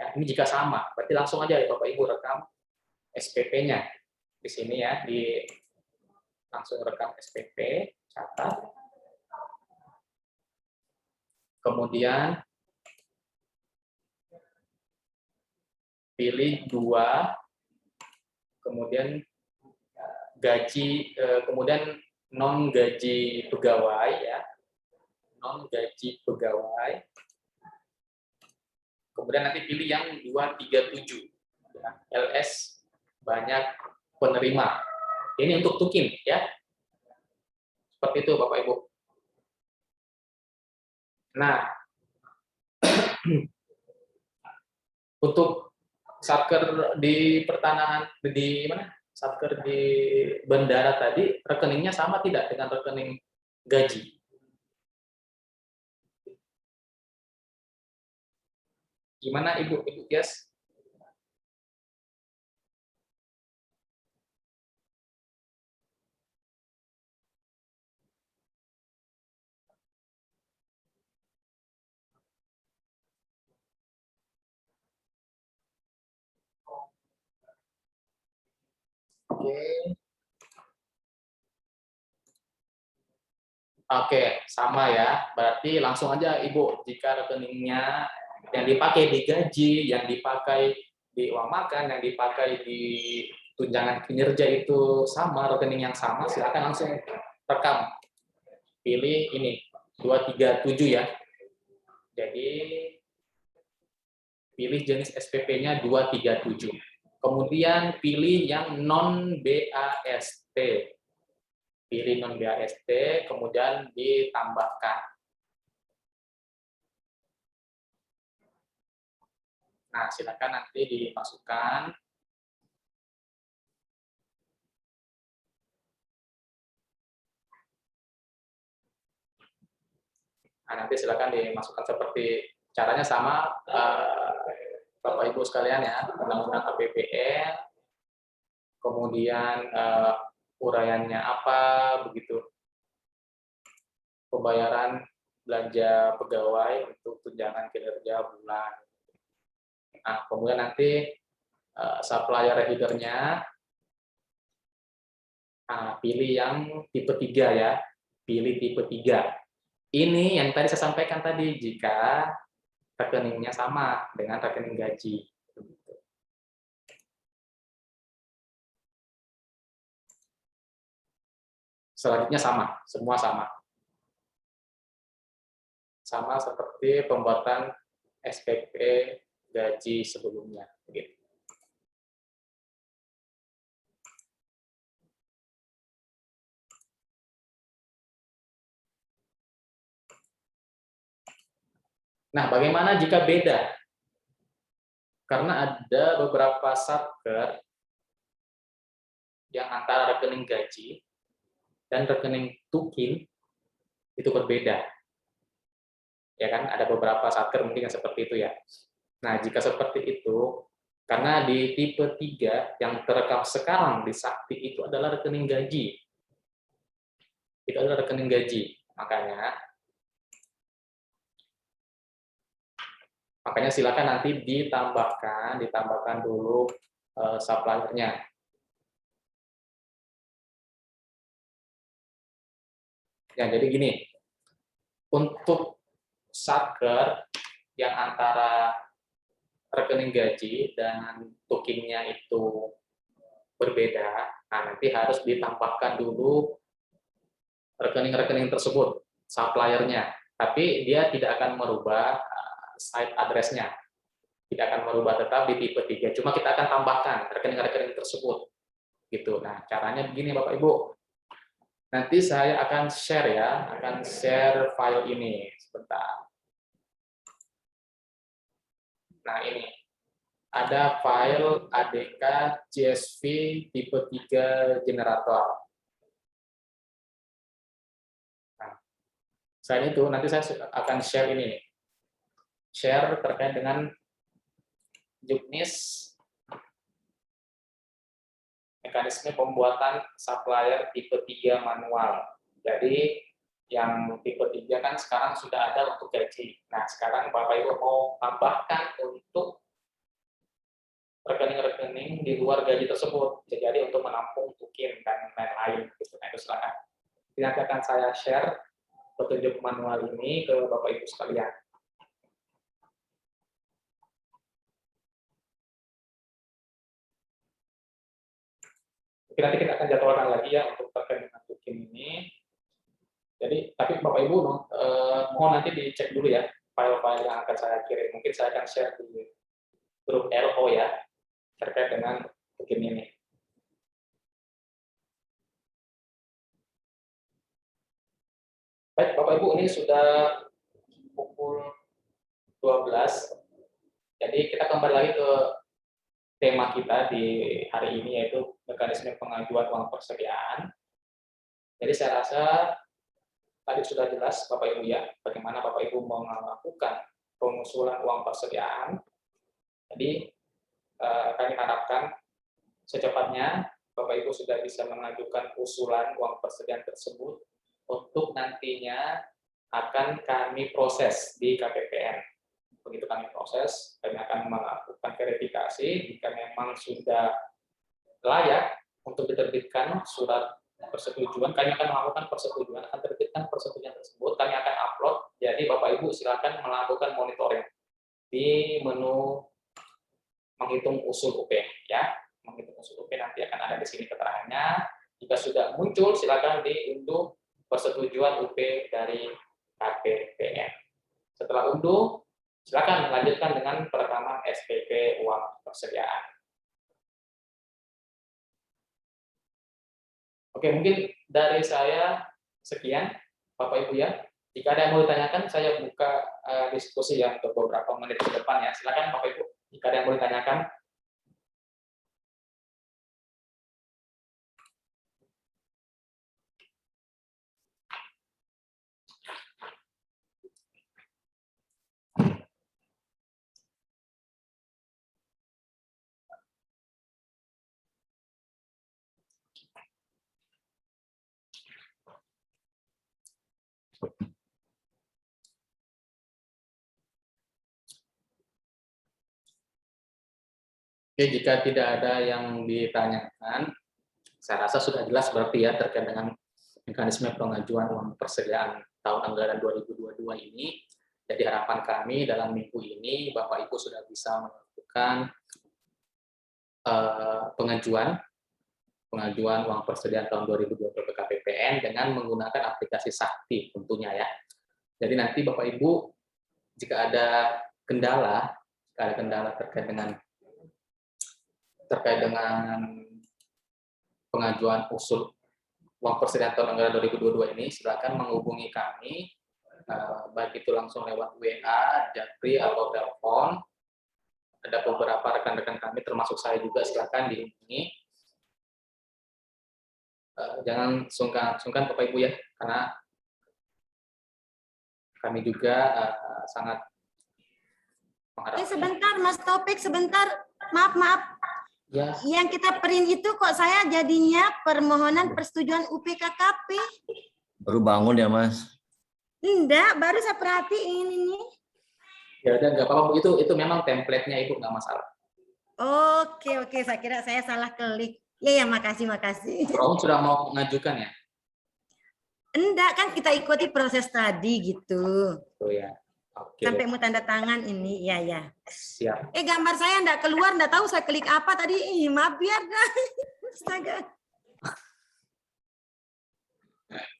Ya, ini jika sama, berarti langsung aja ya Bapak Ibu rekam SPP-nya di sini ya, langsung rekam SPP, catat. Kemudian pilih 2, kemudian gaji, kemudian non gaji pegawai ya, non gaji pegawai. Kemudian nanti pilih yang 237, ya, LS banyak penerima. Ini untuk tukin ya, seperti itu Bapak Ibu. Nah, untuk satker di pertanahan di mana? Satker di bandara tadi rekeningnya sama tidak dengan rekening gaji? Gimana Ibu Tias? Oke, sama ya. Berarti langsung aja Ibu, jika rekeningnya yang dipakai di gaji, yang dipakai di uang makan, yang dipakai di tunjangan kinerja itu sama, rekening yang sama, silakan langsung rekam. Pilih ini, 237 ya. Jadi pilih jenis SPP-nya 237. Kemudian pilih yang non BAST. Pilih non BAST, kemudian ditambahkan. Nah, silakan nanti dimasukkan. Nah, nanti silakan dimasukkan seperti caranya sama Bapak Ibu sekalian ya, undang-undang APBN, kemudian uraiannya apa, begitu. Pembayaran belanja pegawai untuk tunjangan kinerja bulan. Nah, kemudian nanti supplier header-nya, pilih yang tipe 3 ya, pilih tipe 3. Ini yang tadi saya sampaikan tadi, jika rekeningnya sama dengan rekening gaji. Selanjutnya sama, semua sama. Sama seperti pembuatan SPP gaji sebelumnya. Begitu. Nah, bagaimana jika beda? Karena ada beberapa satker yang antara rekening gaji dan rekening tukin itu berbeda. Ya kan, ada beberapa satker mungkin yang seperti itu ya. Nah, jika seperti itu, Karena di tipe 3 yang terekam sekarang di Sakti itu adalah rekening gaji. Itu adalah rekening gaji. Makanya silakan nanti ditambahkan dulu suppliernya. Ya, jadi gini, untuk satker yang antara rekening gaji dan bookingnya itu berbeda, nah nanti harus ditambahkan dulu rekening-rekening tersebut, suppliernya. Tapi dia tidak akan merubah site address-nya, tidak akan merubah tetap di tipe 3, cuma kita akan tambahkan rekening-rekening tersebut. Gitu. Nah, caranya begini Bapak Ibu. Nanti saya akan share ya, akan share file ini sebentar. Nah, ini ada file ADK CSV tipe 3 generator. Nah, selain itu nanti saya akan share ini nih. Share terkait dengan juknis mekanisme pembuatan supplier tipe 3 manual. Jadi yang tipe 3 kan sekarang sudah ada untuk gaji. Nah, sekarang Bapak Ibu mau tambahkan untuk rekening-rekening di luar gaji tersebut. Jadi untuk menampung booking dan lain-lain. Gitu. Nah, itu silakan. Nanti akan saya share petunjuk manual ini ke Bapak Ibu sekalian. Mungkin nanti kita akan jadwalkan lagi ya untuk terkait dengan booking ini. Jadi, tapi Bapak Ibu mohon nanti dicek dulu ya file-file yang akan saya kirim. Mungkin saya akan share di grup LO ya terkait dengan booking ini. Baik, Bapak Ibu, ini sudah pukul 12. Jadi kita kembali lagi ke tema kita di hari ini, yaitu mekanisme pengajuan uang persediaan. Jadi saya rasa tadi sudah jelas Bapak Ibu ya, bagaimana Bapak Ibu mau melakukan pengusulan uang persediaan. Jadi kami harapkan secepatnya Bapak Ibu sudah bisa mengajukan usulan uang persediaan tersebut untuk nantinya akan kami proses di KPPN. Begitu kami proses, kami akan melakukan verifikasi. Jika memang sudah layak untuk diterbitkan surat persetujuan, kami akan melakukan persetujuan, akan terbitkan persetujuan tersebut, kami akan upload. Jadi Bapak Ibu silakan melakukan monitoring di menu menghitung usul UP ya. Menghitung usul UP nanti akan ada di sini keterangannya. Jika sudah muncul silakan diunduh persetujuan UP dari KPPN. Setelah unduh, silakan melanjutkan dengan perekaman SPP uang persediaan. Oke, mungkin dari saya sekian, Bapak Ibu ya. Jika ada yang mau ditanyakan, saya buka diskusi ya untuk beberapa menit ke depan ya. Silakan Bapak Ibu, jika ada yang mau ditanyakan. Oke, jika tidak ada yang ditanyakan, saya rasa sudah jelas berarti ya terkait dengan mekanisme pengajuan uang persediaan tahun anggaran 2022 ini. Jadi harapan kami dalam minggu ini Bapak Ibu sudah bisa melakukan pengajuan uang persediaan tahun 2022 ke KPPN dengan menggunakan aplikasi Sakti tentunya ya. Jadi nanti Bapak Ibu jika ada kendala terkait dengan pengajuan usul uang persediaan tahun anggaran 2022 ini, silakan menghubungi kami, baik itu langsung lewat WA, Japri, atau telepon. Ada beberapa rekan-rekan kami, termasuk saya juga, silakan dihubungi. Jangan sungkan Bapak Ibu ya, karena kami juga sangat mengharapkan. Sebentar, Mas Taufik, sebentar. Maaf. Ya. Yang kita print itu kok saya jadinya permohonan persetujuan UPKKP. Baru bangun ya, Mas? Enggak, baru saya perhatiin ini. Ya udah nggak apa-apa, itu memang template-nya Ibu, nggak masalah. Oke, saya kira saya salah klik. Ya, makasih. Kamu sudah mau mengajukan ya? Enggak, kan kita ikuti proses tadi gitu. Oh ya. Oke. Sampai mau tanda tangan ini, ya. Siap. Gambar saya enggak keluar, enggak tahu saya klik apa tadi. Maaf biar dah. Astaga.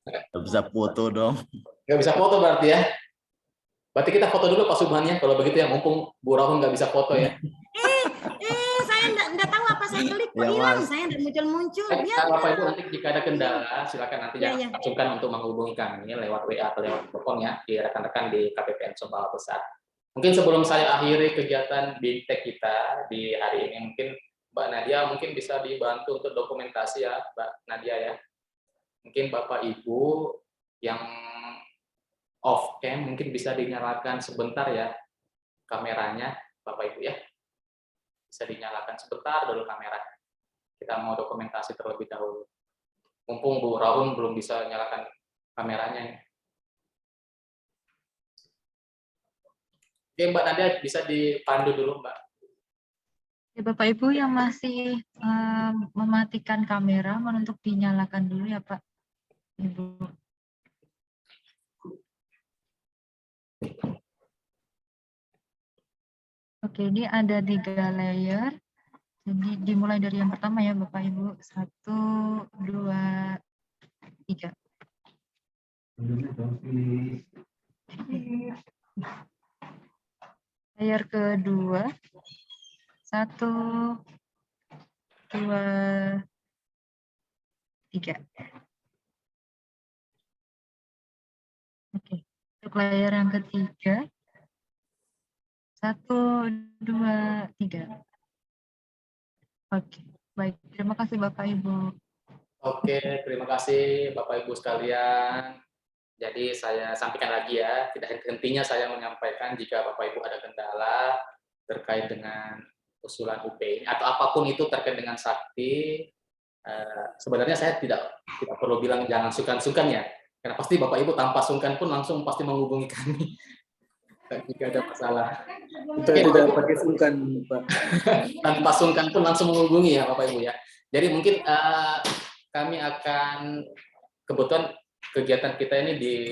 Nggak bisa foto dong. Nggak bisa foto berarti ya? Berarti kita foto dulu Pak Subhan ya, kalau begitu ya, mumpung Bu Rahun nggak bisa foto ya. Saya enggak tahu apa saya klik, kok hilang. Saya enggak muncul. Biar Bapak Ibu nanti jika ada kendala, silakan nanti Ya. langsungkan untuk menghubungi kami lewat WA atau lewat telepon ya, di rekan-rekan di KPPN Sumbawa Besar. Mungkin sebelum saya akhiri kegiatan BIMTEK kita di hari ini, mungkin Mbak Nadia mungkin bisa dibantu untuk dokumentasi ya, Mbak Nadia ya. Mungkin Bapak Ibu yang off cam mungkin bisa dinyalakan sebentar ya kameranya, Bapak Ibu ya. Bisa dinyalakan sebentar dulu kamera. Kita mau dokumentasi terlebih dahulu. Mumpung Bu Rahun belum bisa nyalakan kameranya. Oke, Mbak Nadia bisa dipandu dulu, Mbak. Ya, Bapak Ibu yang masih mematikan kamera, mohon untuk dinyalakan dulu ya Pak Ibu. Oke, ini ada 3 layer. Jadi dimulai dari yang pertama ya Bapak Ibu. 1, 2, 3. Layer kedua. 1, 2, 3. Oke, untuk layer yang ketiga. 1, 2, 3. Oke, baik. Terima kasih Bapak Ibu. Oke, terima kasih Bapak Ibu sekalian. Jadi saya sampaikan lagi ya, tidak henti-hentinya saya menyampaikan jika Bapak Ibu ada kendala terkait dengan usulan UP ini atau apapun itu terkait dengan sakti, sebenarnya saya tidak perlu bilang jangan sungkan-sungkan ya, karena pasti Bapak Ibu tanpa sungkan pun langsung pasti menghubungi kami jika ada masalah. Tidak pakai sungkan, Pak. Tanpa sungkan pun langsung menghubungi ya Bapak Ibu ya. Jadi mungkin kami akan, kebetulan kegiatan kita ini